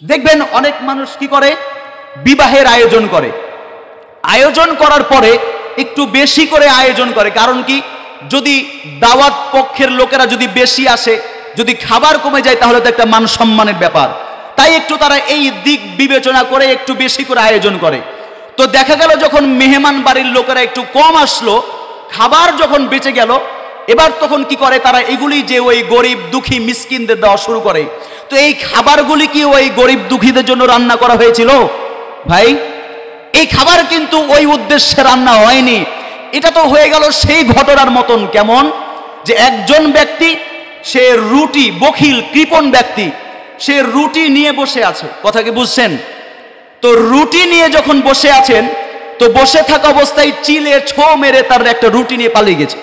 দেখবেন অনেক মানুষ কি করে, বিবাহের আয়োজন করে, আয়োজন করার পরে একটু বেশি করে আয়োজন করে। কারণ কি, যদি দাওয়াত পক্ষের লোকেরা যদি বেশি আসে, যদি খাবার কমে যায়, তাহলে তো একটা মান সম্মানের ব্যাপার। তাই একটু তারা এই দিক বিবেচনা করে একটু বেশি করে আয়োজন করে। তো দেখা গেল যখন মেহমান বাড়ির লোকেরা একটু কম আসলো, খাবার যখন বেঁচে গেল, এবার তখন কি করে তারা এগুলি যে ওই গরিব দুঃখী মিসকিনদের দেওয়া শুরু করে। তো এই খাবারগুলি কি ওই গরিব দুঃখীদের জন্য রান্না করা হয়েছিল? ভাই, এই খাবার কিন্তু ওই উদ্দেশ্যে রান্না হয়নি। এটা তো হয়ে গেল সেই ঘটনার মতন, কেমন যে একজন ব্যক্তি, সে রুটি, বখিল কৃপণ ব্যক্তি, সে রুটি নিয়ে বসে আছে। কথা কি বুঝছেন? তো রুটি নিয়ে যখন বসে আছেন, তো বসে থাকা অবস্থায় চিলে ছো মেরে তার একটা রুটি নিয়ে পালিয়ে গেছে।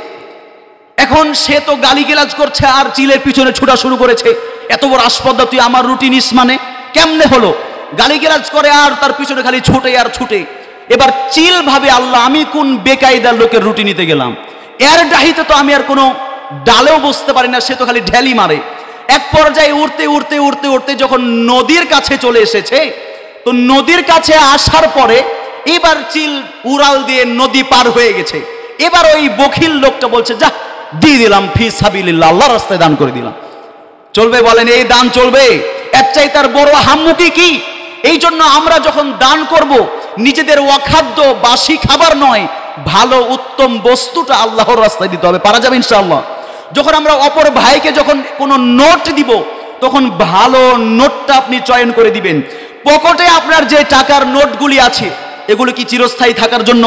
এখন সে তো গালিগালাজ করছে আর চিলের পিছনে ছুটা শুরু করেছে, এত বড় আসপদ্দা, তুই আমার রুটি নিস মানে কেমনে হলো? গালিগালাজ করে আর তার পিছনে খালি ছুটে আর ছুটে। এবার চিল ভাবে, আল্লাহ, আমি কোন বেকায়দার লোকের রুটি নিতে গেলাম? এর ডাহিতে তো আমি আর কোনো ডালেও বসতে পারি না, সে তো খালি ঢেলি মারে। এক পর্যায়ে উঠতে উঠতে উঠতে উঠতে যখন নদীর কাছে চলে এসেছে, তো নদীর কাছে আসার পরে এবার চিল উড়াল দিয়ে নদী পার হয়ে গেছে। এবার ওই বখিল লোকটা বলছে, যা দিয়ে দিলাম, ফি সাবিলিল্লাহ, আল্লাহর রাস্তায় দান করে দিলাম। চলবে বলেন? এই দান চলবে? এর চাই তার বড় হাম্মুকি কি? এই জন্য আমরা যখন দান করব, নিজেদের অখাদ্য বাসি খাবার নয়, ভালো উত্তম বস্তুটা আল্লাহর রাস্তায় দিতে হবে। পারা যাবে ইনশাআল্লাহ? যখন আমরা অপর ভাইকে যখন কোনো নোট দিব, তখন ভালো নোটটা আপনি চয়ন করে দিবেন। পকেটে আপনার যে টাকার নোটগুলি আছে, এগুলো কি চিরস্থায়ী থাকার জন্য?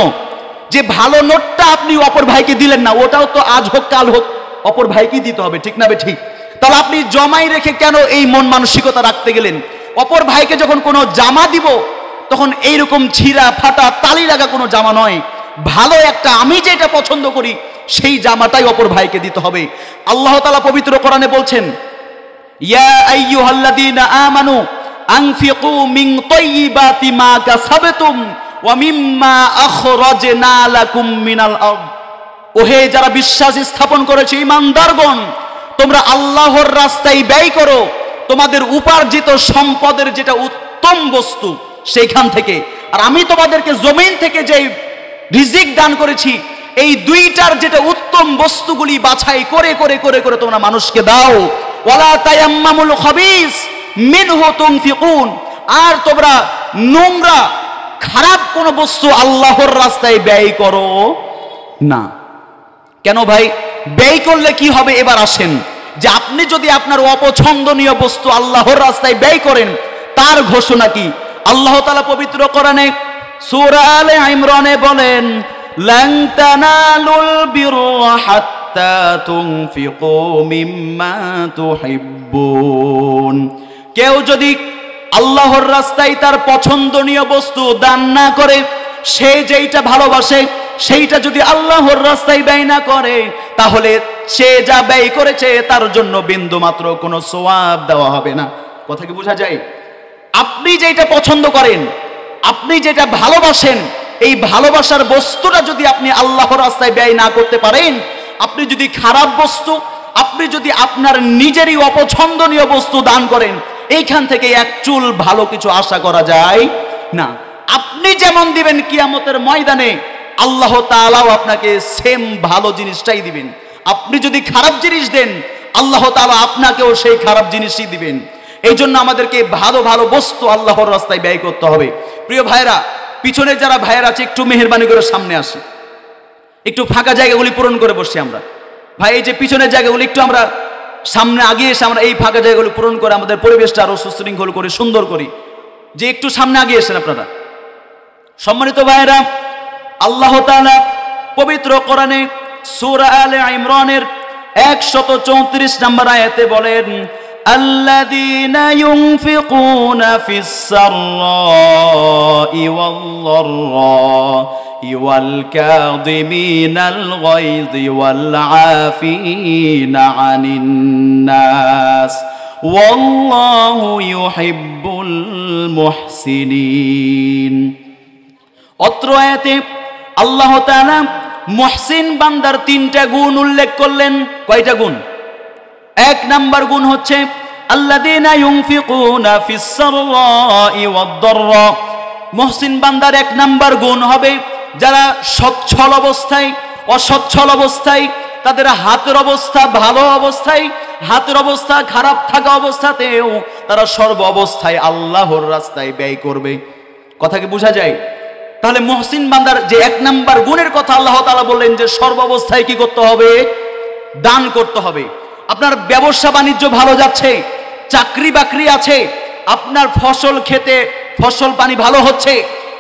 যে ভালো নোটটা আপনি অপর ভাইকে দিলেন না, ওটাও তো আজ হোক কাল হোক অপর ভাইকেই দিতে হবে, ঠিক না? ঠিক। তাহলে আপনি জমাই রেখে কেন এই মন মানসিকতা রাখতে গেলেন? অপর ভাইকে যখন কোনো জামা দিব, তখন এইরকম ছিঁড়া ফাটা তালি লাগা কোনো জামা নয়, ভালো একটা, আমি যেটা পছন্দ করি সেই জামাটাই অপর ভাইকে দিতে হবে। আল্লাহ তাআলা পবিত্র কোরআনে বলছেন, ইয়া আইয়ুহাল্লাযীনা আমানু আনফিকু মিন তাইয়্যিবাতি মা কাসাবতুম ওয়া মিম্মা আখরাজনা লাকুম মিনাল আরদ। ওহে যারা বিশ্বাস স্থাপন করেছে, ঈমানদারগণ, তোমরা আল্লাহর রাস্তায় ব্যয় করো তোমাদের উপার্জিত সম্পদের যেটা উত্তম বস্তু সেইখান থেকে, আর আমি তোমাদেরকে জমিন থেকে যে রিজিক দান করেছি, এই দুইটার যেটা উত্তম বস্তুগুলি বাছাই করে করে করে করে তোমরা মানুষকে দাও। ওয়ালা তায়াম্মামুল খাবিস মিনহু তুনফিকুন, আর তোমরা নোংরা খারাপ কোন বস্তু আল্লাহর রাস্তায় ব্যয় করো না। কেন ভাই? ব্যয় করলে কি হবে? এবার আসেন, যে আপনি যদি আপনার অপছন্দনীয় বস্তু আল্লাহর রাস্তায় ব্যয় করেন, তার ঘোষণা কি? আল্লাহ তাআলা পবিত্র কোরআনে সূরা আলে ইমরানে বলেন, লান তানালুল বিররা হাত্তা তুনফিকু মিম্মা তুহিব্বুন। কেউ যদি আল্লাহর রাস্তায় তার পছন্দনীয় বস্তু দান না করে, সে যেইটা ভালোবাসে সেইটা যদি আল্লাহর রাস্তায় ব্যয় না করে, তাহলে সে যা ব্যয় করেছে তার জন্য বিন্দু মাত্র কোনো সওয়াব দেওয়া হবে না। কথা কি বোঝা যায়? আপনি যেটা পছন্দ করেন, আপনি যেটা ভালোবাসেন, এই ভালোবাসার বস্তুটা যদি আপনি আল্লাহর রাস্তায় ব্যয় না করতে পারেন, আপনি যদি খারাপ বস্তু, আপনি যদি আপনার নিজেরই অপছন্দনীয় বস্তু দান করেন, এইখান থেকে এক চুল ভালো কিছু আশা করা যায় না। আপনি যেমন দিবেন কিয়ামতের ময়দানে, আল্লাহ তাআলাও আপনাকে সেম ভালো জিনিসটাই দিবেন। আপনি যদি খারাপ জিনিস দেন, আল্লাহ তাআলা আপনাকেও সেই খারাপ জিনিসই দিবেন। এই জন্য আমাদেরকে ভালো ভালো বস্তু আল্লাহর রাস্তায় ব্যয় করতে হবে। প্রিয় ভাইরা, পিছনে যারা ভাইয়েরা আছে, একটু মেহেরবানি করে সামনে আসি, একটু ফাঁকা জায়গাগুলি পূরণ করে বসছি আমরা। ভাই, এই যে পিছনের জায়গাগুলি একটু আমরা সামনে আগিয়ে এসে আমরা এই ফাঁকা জায়গাগুলি পূরণ করে আমাদের পরিবেশটা আরো সুশৃঙ্খল করি, সুন্দর করি। যে একটু সামনে আগিয়ে এসেন আপনারা। সম্মানিত ভাইয়েরা, আল্লাহ তাআলা পবিত্র কোরআনে সূরা আলে ইমরানের 134 নম্বর আয়াতে বলেন, আল্লাযীনা ইউনফিকুনা ফিস সাররাই ওয়াল দাররাই ওয়াল কাযিমিনাল গায়যি ওয়াল আফিনা আনিন নাস ওয়াল্লাহু ইউহিব্বুল মুহসিনিন। অত্র আয়াতে আল্লাহ তাআলা মুহসিন বান্দার 3টা গুণ উল্লেখ করলেন। কয়টা গুণ? 1 নাম্বার গুণ হচ্ছে আল্লাযীনা ইউনফিকুনা ফিস সাররাই ওয়াদ দাররা, মুহসিন বান্দার এক নাম্বার গুণ হবে যারা সচ্ছল অবস্থায়, অসচ্ছল অবস্থায়, তাদের হাতের অবস্থা ভালো অবস্থায়, হাতের অবস্থা খারাপ থাকা অবস্থাতেও তারা সর্ব অবস্থায় আল্লাহর রাস্তায় ব্যয় করবে। কথা কি বোঝা যায়? তাহলে মুহসিন বান্দার যে এক নাম্বার গুণের কথা আল্লাহ তাআলা বললেন যে সর্ব অবস্থায় কি করতে হবে? দান করতে হবে। আপনার ব্যবসা বাণিজ্য ভালো যাচ্ছে, চাকরি বাকরি আছে, আপনার ফসল খেতে ফসল পানি ভালো হচ্ছে,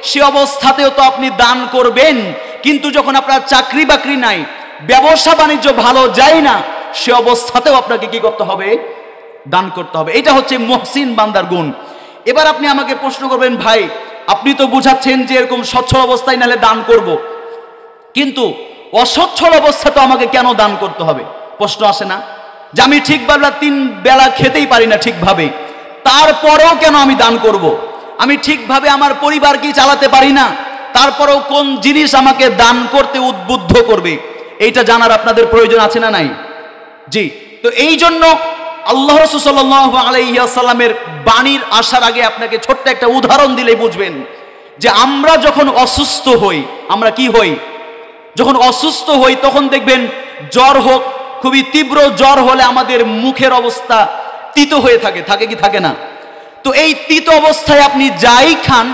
সে অবস্থাতেও তো আপনি দান করবেন। কিন্তু যখন আপনার চাকরি বাকরি নাই, ব্যবসা বাণিজ্য ভালো যায় না, সে অবস্থাতেও আপনাকে কি করতে হবে? দান করতে হবে। এটা হচ্ছে মুহসিন বান্দার গুণ। এবার আপনি আমাকে প্রশ্ন করবেন, ভাই আপনি তো বুঝাচ্ছেন যে এরকম সচ্ছল অবস্থায় নালে দান করব, কিন্তু অসচ্ছল অবস্থা তো আমাকে কেন দান করতে হবে? প্রশ্ন আসে না যে আমি ঠিকভাবে 3 বেলা খেতেই পারি না ঠিকভাবে, তারপরেও কেন আমি দান করব? আমি ঠিকভাবে আমার পরিবার কি চালাতে পারি না, তারপরেও কোন জিনিস আমাকে দান করতে উদ্বুদ্ধ করবে? এইটা জানার আপনাদের প্রয়োজন আছে না নাই? জি। তো এই জন্য আল্লাহ রাসূল সাল্লাল্লাহু আলাইহি ওয়াসাল্লামের বাণীর আসার আগে আপনাকে ছোট্ট একটা উদাহরণ দিলেই বুঝবেন যে আমরা যখন অসুস্থ হই, আমরা কি হই? যখন অসুস্থ হই তখন দেখবেন জ্বর হোক, খুবই তীব্র জ্বর হলে আমাদের মুখের অবস্থা তিতো হয়ে থাকে, থাকে কি থাকে না? তো এই তিতো অবস্থায় আপনি যাই খান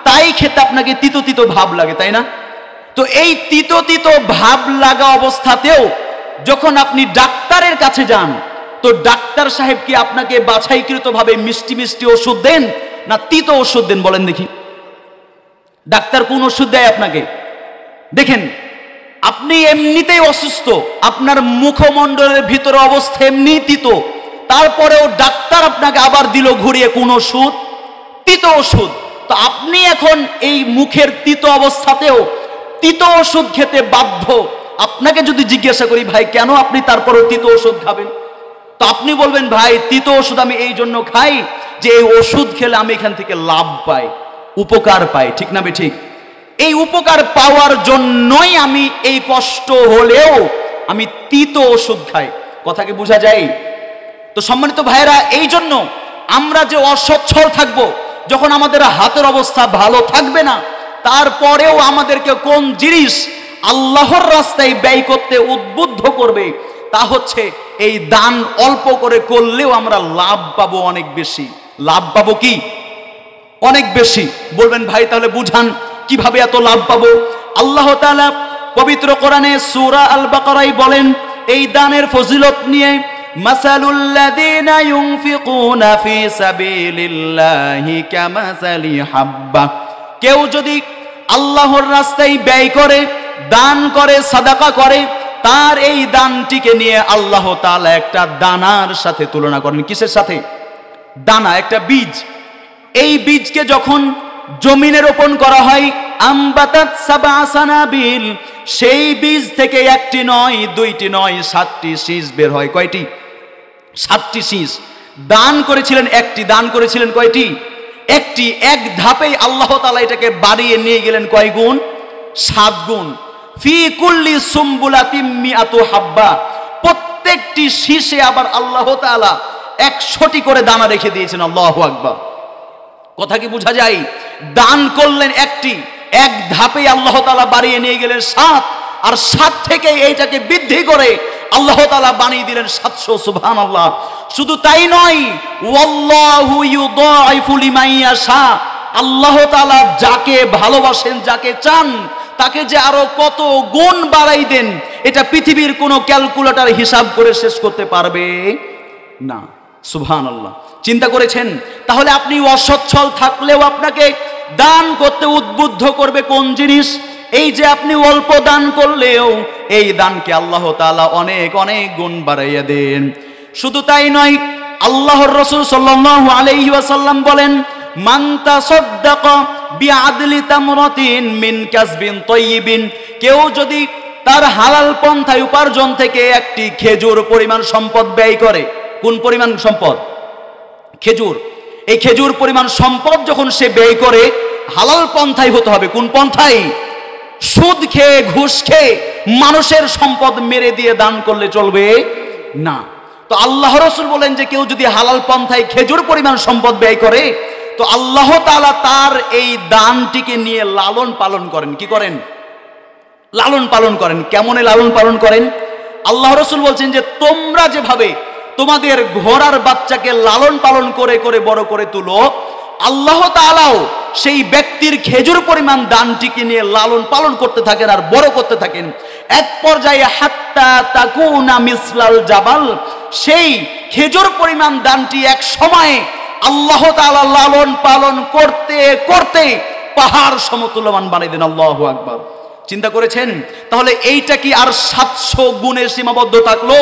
তাই খেতে আপনাকে তিতো তিতো ভাব লাগে, তাই না? তো এই তিতো তিতো ভাব লাগা অবস্থাতেও যখন আপনি ডাক্তারের কাছে যান, তো ডাক্তার সাহেব কি আপনাকে বাছাইকৃতভাবে মিষ্টি মিষ্টি ওষুধ দেন না তিতো ওষুধ দেন? বলেন দেখি, ডাক্তার কোন ওষুধ দেয় আপনাকে? দেখেন, আপনি এমনিতেই অসুস্থ, আপনার মুখমণ্ডলের ভিতরে অবস্থা এমনি তিতো, তারপরেও ডাক্তার আপনাকে আবার দিল ঘুরিয়ে কোন ওষুধ? তিতো ওষুধ। তো আপনি এখন এই মুখের তিতো অবস্থাতেও তিতো ওষুধ খেতে বাধ্য। আপনাকে যদি জিজ্ঞাসা করি, ভাই কেন আপনি তারপরেও তিতো ওষুধ খাবেন? তো আপনি বলবেন, ভাই তিতো ওষুধ আমি এই জন্য খাই যে এই ওষুধ খেলে আমি এখান থেকে লাভ পাই, উপকার পাই, ঠিক না বে ঠিক? এই উপকার পাওয়ার জন্যই আমি এই কষ্ট হলেও আমি তিতো ওষুধ খাই। কথা কি বোঝা যায়? তো সম্মানিত ভাইরা, এই জন্য আমরা যে অসচ্ছল থাকব, যখন আমাদের হাতের অবস্থা ভালো থাকবে না, তারপরেও আমাদেরকে কোন জিনিস আল্লাহর রাস্তায় ব্যয় করতে উদ্বুদ্ধ করবে? তা হচ্ছে এই দান অল্প করে করলেও আমরা লাভ পাবো অনেক বেশি। লাভ পাবো কি? অনেক বেশি। বলবেন, ভাই তাহলে বুঝান কিভাবে এত লাভ পাবো? আল্লাহ তাআলা পবিত্র কোরআনে সূরা আল বাকারায় বলেন এই দানের ফজিলত নিয়ে, মাসালুল্লাযীনা ইউনফিকুনা ফি সাবিলিল্লাহি কামাসালি হাব্বা, কেউ যদি আল্লাহর রাস্তায় ব্যয় করে, দান করে, সাদাকা করে, তার এই দানটিকে নিয়ে আল্লাহ তাআলা একটা দানার সাথে তুলনা করেন। কিসের সাথে? দানা, একটা বীজ। এই বীজকে যখন জমিনে রোপণ করা হয়, আমবাতাত সাবআ সানাবিল, সেই বীজ থেকে একটি নয়, দুইটি নয়, 7টি শীষ বের হয়। কয়টি? 7টি শীষ। দান করেছিলেন একটি, দান করেছিলেন কয়টি? একটি। এক ধাপেই আল্লাহ তাআলা এটাকে বাড়িয়ে নিয়ে গেলেন কয় গুণ? 7 গুণ। ফি কুল্লি সুম্বুলাতিম মিআতু হাব্বা, প্রত্যেকটি শীষে আবার আল্লাহ তাআলা 100টি করে দানা রেখে দিয়েছেন। আল্লাহু আকবার। কথা কি বোঝা যায়? দান করলেন একটি, এক ধাপে আল্লাহ তাআলা বাড়িয়ে নিয়ে গেলেন 7, আর 7 থেকে এইটাকে বৃদ্ধি করে আল্লাহ তাআলা বানিয়ে দিলেন 700। সুবহানাল্লাহ। শুধু তাই নয়, ওয়াল্লাহু ইউদাইফু লিমান ইয়াশা, আল্লাহ তাআলা যাকে ভালোবাসেন, যাকে চান, তাকে যে আরো কত গুণ বাড়াই দেন, এটা পৃথিবীর কোনো ক্যালকুলেটর হিসাব করে শেষ করতে পারবে না। সুবহানাল্লাহ। চিন্তা করেছেন? তাহলে আপনি অসচ্ছল থাকলেও আপনাকে দান করতে উদ্বুদ্ধ করবে কোন জিনিস? এই যে আপনি অল্প দান করলেও এই দানকে আল্লাহ তাআলা অনেক অনেক গুণ বাড়াইয়া দেন। শুধু তাই নয়, আল্লাহর রাসূল সাল্লাল্লাহু আলাইহি ওয়াসাল্লাম বলেন, মান তাসাদ্দাকা বিআদলি তামরাতিন মিন কাসবিন তাইয়িবিন, কেউ যদি তার হালাল পন্থায় উপার্জন থেকে একটি খেজুর পরিমাণ সম্পদ ব্যয় করে। কোন পরিমাণ সম্পদ? খেজুর। এই খেজুর পরিমাণ সম্পদ যখন সে ব্যয় করে, হালাল পন্থায় হতে হবে। কোন পন্থায়? সুদ খেয়ে, ঘুষ খেয়ে মানুষের সম্পদ মেরে দিয়ে দান করলে চলবে না। তো আল্লাহ রাসূল বলেন যে কেউ যদি হালাল পন্থায় খেজুর পরিমাণ সম্পদ ব্যয় করে, তো আল্লাহ তাআলা তার এই দানটিকে নিয়ে লালন পালন করেন। কি করেন? লালন পালন করেন। কেমনে লালন পালন করেন? আল্লাহ রাসূল বলছেন যে তোমরা যেভাবে তোমাদের ঘোড়ার বাচ্চাকে লালন পালন করে করে বড় করে তুলো, আল্লাহ তাআলাও সেই ব্যক্তির খেজুর পরিমাণ দানটিকে নিয়ে লালন পালন করতে থাকেন আর বড় করতে থাকেন। এক পর্যায়ে হাত্তা তাকুনা মিসলাল জাবাল, সেই খেজুর পরিমাণ দানটি এক সময়ে আল্লাহ তাআলা লালন পালন করতে করতে পাহাড় সমতুল্যমান বানিয়ে দেন। আল্লাহু আকবার। চিন্তা করেছেন? তাহলে এইটা কি আর 700 গুণে সীমাবদ্ধ থাকলো?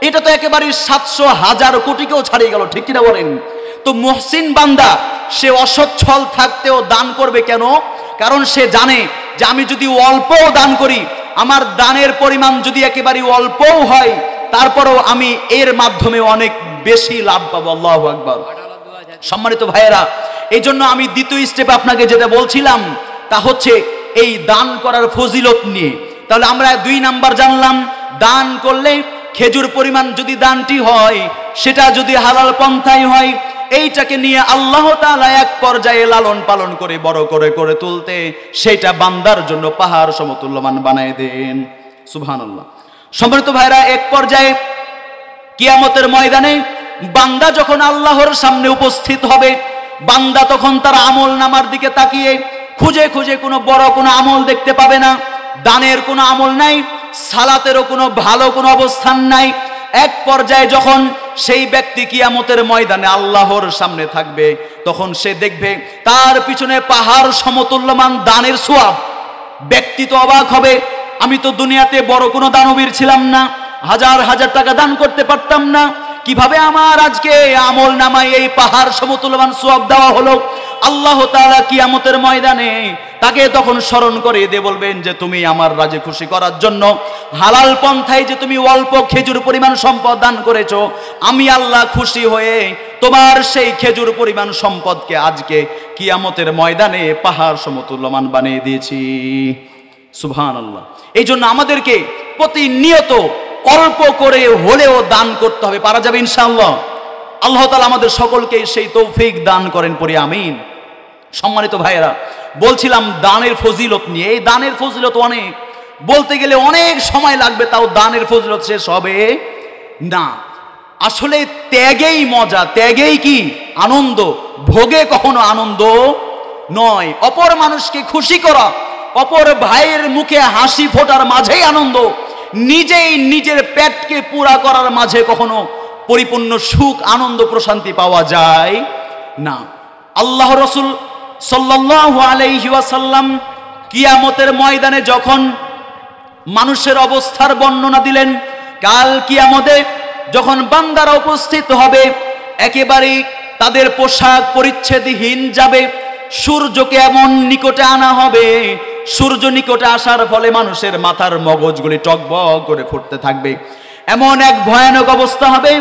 এটা তো একেবারে 700 হাজার কোটিকেও ছাড়িয়ে গেল। ঠিক কিনা বলেন? তো মুহসিন বান্দা সে অসচ্ছল থাকতেও দান করবে কেন? কারণ সে জানে যে আমি যদি অল্পও দান করি, আমার দানের পরিমাণ যদি একেবারে অল্পও হয়, তারপরেও আমি এর মাধ্যমে অনেক বেশি লাভ পাবো। আল্লাহু আকবার। সম্মানিত ভাইয়েরা, এই জন্য আমি দ্বিতীয় স্টেপে আপনাকে যেটা বলছিলাম তা হচ্ছে এই দান করার ফজিলত নিয়ে। তাহলে আমরা 2 নাম্বার জানলাম, দান করলে খেজুর পরিমাণ যদি দানটি হয়, সেটা যদি হালাল পন্থায় হয়, এইটাকে নিয়ে আল্লাহ তাআলা এক পর্যায়ে লালন পালন করে বড় করে করে তুলতে সেটা বান্দার জন্য পাহাড় সমতুল্যমান বানায় দেন। সুবহানাল্লাহ। সম্মানিত ভাইরা, এক পর্যায়ে কিয়ামতের ময়দানে বান্দা যখন আল্লাহর সামনে উপস্থিত হবে, বান্দা তখন তার আমল নামার দিকে তাকিয়ে খুঁজে খুঁজে কোনো বড় কোনো আমল দেখতে পাবে না। দানের কোনো আমল নাই, সালাতেরও কোনো ভালো কোনো অবস্থান নাই। এক পর্যায়ে যখন সেই ব্যক্তি কিয়ামতের ময়দানে আল্লাহর সামনে থাকবে, তখন সে দেখবে তার পিছনে পাহাড় সমতুল্যমান দানের সওয়াব। ব্যক্তি তো অবাক হবে, আমি তো দুনিয়াতে বড় কোনো দানবীর ছিলাম না, হাজার হাজার টাকা দান করতে পারতাম না, কিভাবে আমার আজকে আমল নামায় এই পাহাড় সমতুল্যমান সওয়াব দেওয়া হলো? আল্লাহ তাআলা কিয়ামতের ময়দানে তাকে তখন স্মরণ করে দিয়ে বলবেন যে তুমি আমার রাজে খুশি করার জন্য হালাল পন্থায় যে তুমি অল্প খেজুর পরিমাণ সম্পদ দান করেছো, আমি আল্লাহ খুশি হয়ে তোমার সেই খেজুর পরিমাণ সম্পদকে আজকে কিয়ামতের ময়দানে পাহাড় সমতুল্যমান বানিয়ে দিয়েছি। সুবহানাল্লাহ। এই জন্য আমাদেরকে প্রতিনিয়ত অল্প করে হলেও দান করতে হবে। পারা যাবে ইনশাআল্লাহ। আল্লাহ তাআলা আমাদের সকলকে সেই তৌফিক দান করেন, পড়ি আমিন। সম্মানিত ভাইয়েরা, বলছিলাম দানের ফজিলত নিয়ে। এই দানের ফজিলত অনেক, বলতে গেলে অনেক সময় লাগবে, তাও দানের ফজিলত শেষ হবে না। আসলে ত্যাগেই মজা, ত্যাগেই কি আনন্দ, ভোগে কখনো আনন্দ নয়। অপর মানুষকে খুশি করা, অপর ভাইয়ের মুখে হাসি ফোটার মাঝেই আনন্দ, নিজেই নিজের পেটকে পুরা করার মাঝে কখনো পরিপূর্ণ সুখ, আনন্দ, প্রশান্তি পাওয়া যায় না। আল্লাহ রাসূল সাল্লাল্লাহু আলাইহি ওয়াসাল্লাম কিয়ামতের ময়দানে যখন মানুষের অবস্থার বর্ণনা দিলেন, কাল কিয়ামতে যখন বান্দারা উপস্থিত হবে, একেবারে তাদের পোশাক পরিচ্ছেদহীন যাবে, সূর্যকে এমন নিকটে আনা হবে, সূর্য নিকটে আসার ফলে মানুষের মাথার মগজগুলি টকবক করে ফুটতে থাকবে। এমন এক ভয়ানক অবস্থা হবে,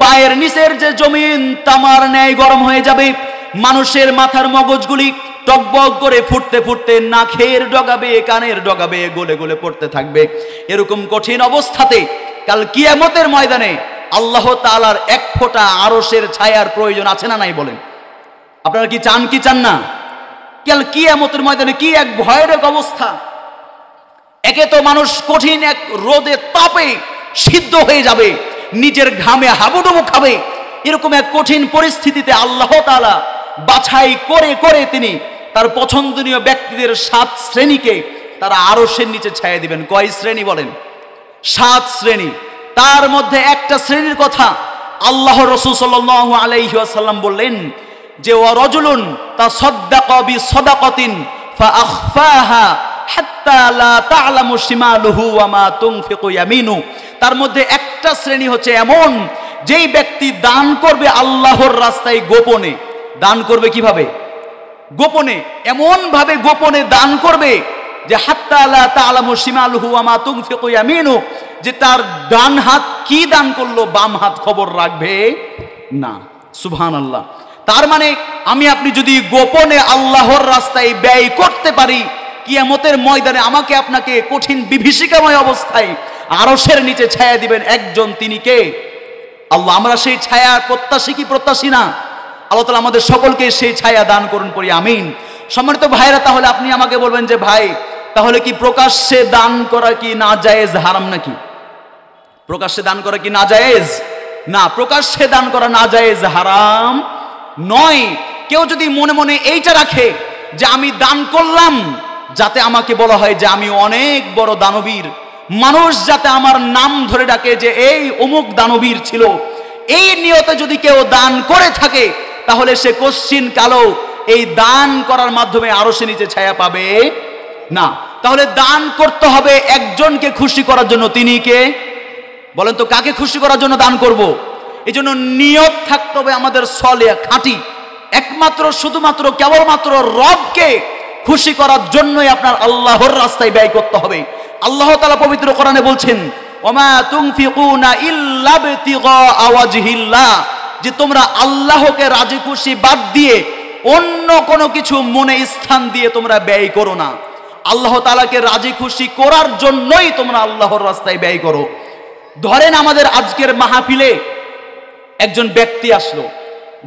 পায়ের নিচের যে জমিন তামার ন্যায় গরম হয়ে যাবে, মানুষের মাথার মগজগুলি টকবক করে ফুটতে ফুটতে নাকের ডগাবে, কানের ডগাবে, গলে গলে পড়তে থাকবে। এরকম কঠিন অবস্থাতে কাল কিয়ামতের ময়দানে আল্লাহ তাআলার এক ফোঁটা আরশের ছায়ার প্রয়োজন আছে না নাই বলেন? আপনারা কি চান কি চান না? কাল কিয়ামতের ময়দানে কি এক ভয়ানক অবস্থা! একে তো মানুষ কঠিন এক রোদে তাপে সিদ্ধ হয়ে যাবে, নিজের ঘামে হাবুডুবু খাবে। এরকম এক কঠিন পরিস্থিতিতে আল্লাহ তাআলা বাছাই করে করে তিনি তার পছন্দনীয় ব্যক্তিদের 7 শ্রেণীকে তারা আরশের নিচে ছায়া দিবেন। কয় শ্রেণী বলেন? 7 শ্রেণী। তার মধ্যে একটা শ্রেণীর কথা আল্লাহ রাসূল সাল্লাল্লাহু আলাইহি ওয়াসাল্লাম বললেন যে ওয়ারাজুলুন তাসাদ্দাকা বিসাদাকাতিন ফাআখফাহা হাত্তা লা তা'লামু শিমালুহু ওয়া মা তুনফিকু ইয়ামিনু। তার মধ্যে একটা শ্রেণী হচ্ছে এমন, যেই ব্যক্তি দান করবে আল্লাহর রাস্তায় গোপনে। দান করবে কিভাবে? গোপনে। এমন ভাবে গোপনে দান করবে যে হাত্তা লা তা'লামু শিমালুহু ওয়া মা তুনফিকু ইয়ামিনু, যে তার ডান হাত কি দান করলো বাম হাত খবর রাখবে না। সুবহানাল্লাহ। তার মানে আমি আপনি যদি গোপনে আল্লাহর রাস্তায় ব্যয় করতে পারি, কিয়ামতের ময়দানে আমাকে আপনাকে কঠিন বিভীষিকাময় অবস্থায় আরশের নিচে ছায়া দিবেন একজন, তিনি কে? আল্লাহ আমরা সেই ছায়ার প্রত্যাশী কি প্রত্যাশী না? আল্লাহ তাআলা আমাদের সকলকে সেই ছায়া দান করুন পড়ি আমিন। সম্মানিত ভাইরা, তাহলে আপনি আমাকে বলবেন যে ভাই তাহলে কি প্রকাশ্যে দান করা কি নাজায়েজ, হারাম নাকি? প্রকাশ্যে দান করা কি নাজায়েজ? না, প্রকাশ্যে দান করা নাজায়েজ, হারাম নয়। কেউ যদি মনে মনে এইটা রাখে যে আমি দান করলাম যাতে আমাকে বলা হয় যে আমি অনেক বড় দানবীর, মানুষ যাতে আমার নাম ধরে ডাকে যে এই অমুক দানবীর ছিল, এই নিয়তে যদি কেউ দান করে থাকে তাহলে সে কোশ্চিন কালো এই দান করার মাধ্যমে আরো সে নিচে ছায়া পাবে না। তাহলে দান করতে হবে একজনকে খুশি করার জন্য। তিনি কে বলেন তো? কাকে খুশি করার জন্য দান করব? এই জন্য নিয়ত থাকতে হবে আমাদের সলে খাঁটি, একমাত্র শুধুমাত্র কেবলমাত্র রবকে খুশি করার জন্যই আপনার আল্লাহর রাস্তায় ব্যয় করতে হবে। আল্লাহ তাআলা পবিত্র কোরআনে বলছেন ওমা তুনফিকুনা ইল্লা বিতিগা ওয়াজহিল্লাহ, যে তোমরা আল্লাহকে রাজি খুশি বাদ দিয়ে অন্য কোনো কিছু মনে স্থান দিয়ে তোমরা ব্যয় করো না। আল্লাহ তাআলাকে রাজি খুশি করার জন্যই তোমরা আল্লাহর রাস্তায় ব্যয় করো। ধরেন আমাদের আজকের মাহফিলে একজন ব্যক্তি আসলো,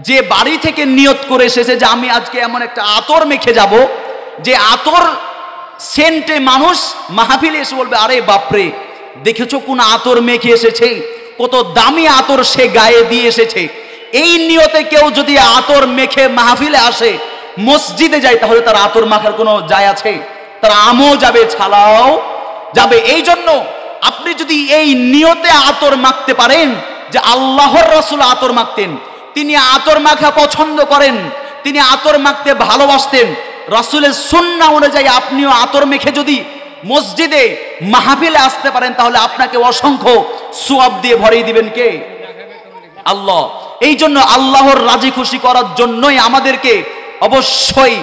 যে বাড়ি থেকে নিয়ত করে এসেছে যে আমি আজকে এমন একটা আতর মেখে যাব যে আতর সেন্টে মানুষ মাহফিলে এসে বলবে আরে বাপরে দেখেছো কোন আতর মেখে এসেছে, কত দামি আতর সে গায়ে দিয়ে এসেছে। এই নিয়তে কেউ যদি আতর মেখে মাহফিলে আসে, মসজিদে যায়, তাহলে তার আতর মাখার কোনো যায় আছে? তার আমও যাবে, ছালাও যাবে। এই জন্য আপনি যদি এই নিয়তে আতর মাখতে পারেন যে আল্লাহর রাসূল আতর মাখতেন, তিনি আতর মাখা পছন্দ করেন, তিনি আতর মাখতে ভালোবাসতেন, রাসূলের সুন্নাহ অনুযায়ী আপনিও আতর মেখে যদি মসজিদে মাহফিলে আসতে পারেন তাহলে আপনাকে অসংখ্য সওয়াব দিয়ে ভরিয়ে দিবেন কে? আল্লাহ। এই জন্য আল্লাহর রাজি খুশি করার জন্যই আমাদেরকে অবশ্যই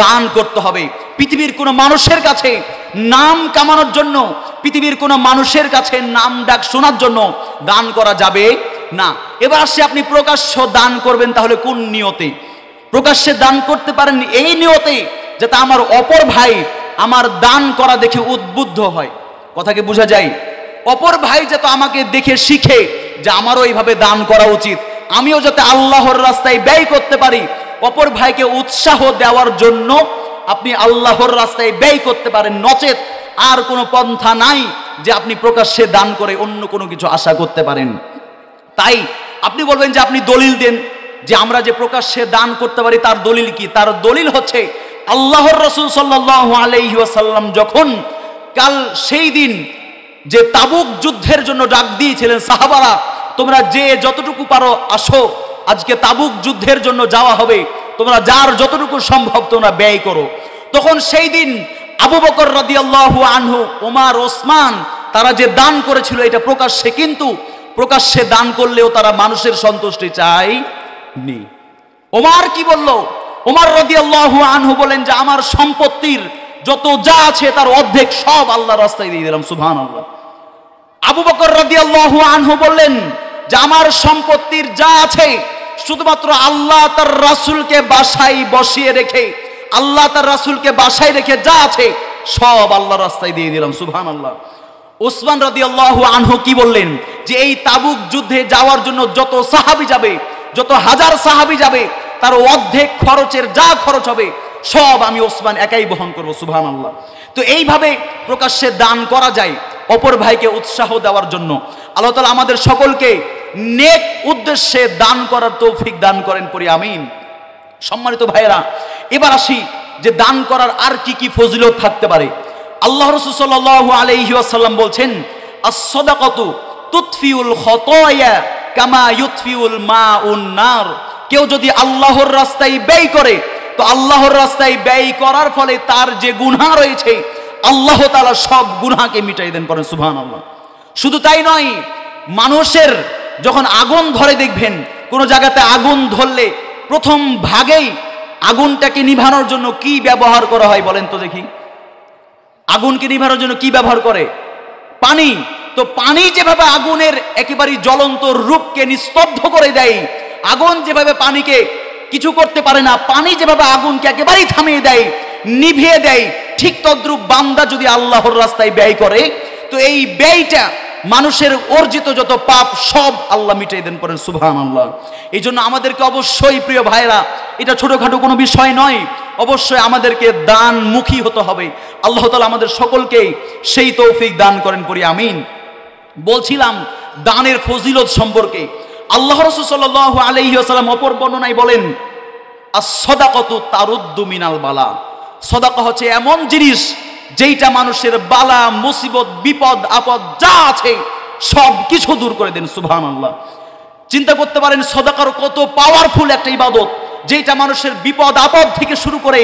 দান করতে হবে। পৃথিবীর কোনো মানুষের কাছে নাম কামানোর জন্য, পৃথিবীর কোনো মানুষের কাছে নাম ডাক শোনার জন্য দান করা যাবে না। এবার আসে আপনি প্রকাশ্য দান করবেন, তাহলে কোন নিয়তে? প্রকাশ্যে দান করতে পারেন এই নিয়তে যাতে আমার অপর ভাই আমার দান করা দেখে উদ্বুদ্ধ হয়। কথা কি বোঝা যায়? অপর ভাই যাতে আমাকে দেখে শিখে যে আমারও এইভাবে দান করা উচিত, আমিও যাতে আল্লাহর রাস্তায় ব্যয় করতে পারি। অপর ভাইকে উৎসাহ দেওয়ার জন্য আপনি আল্লাহর রাস্তায় ব্যয় করতে পারেন, নচেত আর কোনো পন্থা নাই যে আপনি প্রকাশ্যে দান করে অন্য কোনো কিছু আশা করতে পারেন। তাই আপনি বলবেন যে আপনি দলিল দেন যে আমরা যে প্রকাশ্যে দান করতে পারি, তার দলিল কি? তার দলিল হচ্ছে আল্লাহর রাসূল সাল্লাল্লাহু আলাইহি ওয়াসাল্লাম যখন কাল সেই দিন যে তাবুক যুদ্ধের জন্য ডাক দিয়েছিলেন, সাহাবারা তোমরা যে যতটুকু পারো আসো, আজকে তাবুক যুদ্ধের জন্য যাওয়া হবে, তোমরা যার যতটুকু সম্ভব তোমরা ব্যয় করো। তখন সেই দিন আবু বকর রাদিয়াল্লাহু আনহু, ওমর, ওসমান তারা যে দান করেছিল এটা প্রকাশ্যে, কিন্তু প্রকাশ্যে দান করলেও তারা মানুষের সন্তুষ্টি চায়নি। ওমর কি বলল? ওমর রাদিয়াল্লাহু আনহু বলেন যে আমার সম্পত্তির যত যা আছে তার অর্ধেক সব আল্লাহর রাস্তায় দিয়ে দিলাম। সুবহানাল্লাহ। আবু বকর রাদিয়াল্লাহু আনহু বললেন যে আমার সম্পত্তির যা আছে শুধুমাত্র আল্লাহ তার রাসূলকে বাসায় বসিয়ে রেখে, আল্লাহ তার রাসূলকে বাসায় রেখে যা আছে সব আল্লাহর রাস্তায় দিয়ে দিলাম। সুবহানাল্লাহ। ওসমান রাদিয়াল্লাহু আনহু কি বললেন? যে এই তাবুক যুদ্ধে যাওয়ার জন্য যত সাহাবী যাবে, যত হাজার সাহাবী যাবে, তার অর্ধেক খরচের যা খরচ হবে সব আমি ওসমান একাই বহন করব। সুবহানাল্লাহ। তো এইভাবে প্রকাশ্যে দান করা যায় অপর ভাইকে উৎসাহ দেওয়ার জন্য। আল্লাহ তাআলা আমাদের সকলকে নেক উদ্দেশ্যে দান করার তৌফিক দান করেন পড়ি আমিন। সম্মানিত ভাইয়েরা, এবার আসি যে দান করার আর কি কি ফজিলত থাকতে পারে। আল্লাহ রাসূল সাল্লাল্লাহু আলাইহি ওয়াসাল্লাম বলছেন আস-সাদাকাতু তুতফিউল খাতায়া কামা ইউতফিউল মাউন নার। কেউ যদি আল্লাহর রাস্তায় ব্যয় করে তো আল্লাহর রাস্তায় ব্যয় করার ফলে তার যে গুনাহ রয়েছে আল্লাহ তাআলা সব গুনাহকে মিটাই দেন। করেন সুবহানাল্লাহ। শুধু তাই নয়, মানুষের যখন আগুন ধরে দেখবেন কোন জায়গাতে আগুন ধরলে প্রথম ভাগেই আগুনটাকে নিভানোর জন্য কি ব্যবহার করা হয় বলেন তো দেখি? আগুনকে নিভানোর জন্য কি ব্যবহার করে? পানি। তো পানি যেভাবে আগুনের একেবারে জ্বলন্ত রূপকে নিস্তব্ধ করে দেয়, আগুন যেভাবে পানিকে কিছু করতে পারে না, পানি যেভাবে আগুনকে একেবারেই থামিয়ে দেয়, নিভিয়ে দেয়, ঠিক তদ্রূপ বান্দা যদি আল্লাহর রাস্তায় ব্যয় করে তো এই ব্যয়টা মানুষের অর্জিত যত পাপ সব আল্লাহ মিটিয়ে দেন, করেন সুবহানাল্লাহ। এই জন্য আমাদেরকে অবশ্যই প্রিয় ভাইরা, এটা ছোটখাটো কোনো বিষয় নয়, অবশ্যই আমাদেরকে দানমুখী হতে হবে। আল্লাহ তাআলা আমাদের সকলকেই সেই তৌফিক দান করেন, পড়ি আমিন। বলছিলাম দানের ফজিলত সম্পর্কে। আল্লাহ রাসূল সাল্লাল্লাহু আলাইহি ওয়াসাল্লাম অপর বর্ণনায় বলেন, আস-সাদাকাতু তারুদ্দু মিনাল বালা। সাদাকা হচ্ছে এমন জিনিস যেইটা মানুষের বালা, মুসিবত, বিপদ আপদ যা আছে সব কিছু দূর করে দেন, সুবহানাল্লাহ। চিন্তা করতে পারেন সাদাকার কত পাওয়ারফুল একটা ইবাদত, যেটা মানুষের বিপদ আপদ থেকে শুরু করে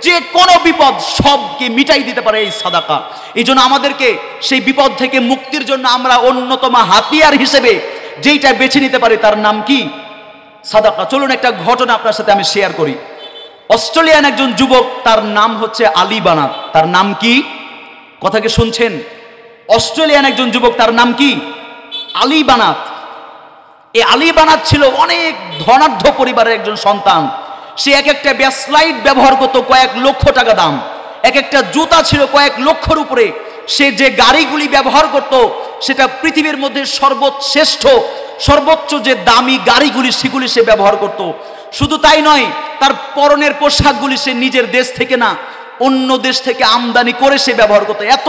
যে কোনো বিপদ সবকে মিটাই দিতে পারে এই সাদাকা। এই জন্য আমাদেরকে সেই বিপদ থেকে মুক্তির জন্য আমরা অন্যতম হাতিয়ার হিসেবে যেইটা বেছে নিতে পারি তার নাম কি? সাদাকা। চলুন একটা ঘটনা আপনার সাথে আমি শেয়ার করি। অস্ট্রেলিয়ান একজন যুবক, তার নাম হচ্ছে আলী বানাত। তার নাম কি? কথা কি শুনছেন? অস্ট্রেলিয়ান একজন যুবক, তার নাম কি? আলী বানাত। এই আলী বানাত ছিল অনেক ধনাঢ্য পরিবারের একজন সন্তান। সে এক একটা ব্যাসলাইট ব্যবহার করতো কয়েক লক্ষ টাকা দাম, এক একটা জুতা ছিল কয়েক লক্ষর উপরে। সে যে গাড়িগুলি ব্যবহার করত সেটা পৃথিবীর মধ্যে সর্বশ্রেষ্ঠ, সর্বোচ্চ যে দামি গাড়িগুলি সেগুলি সে ব্যবহার করত। শুধু তাই নয়, তার পরনের পোশাকগুলি সে নিজের দেশ থেকে না, অন্য দেশ থেকে আমদানি করে সে ব্যবহার করত। এত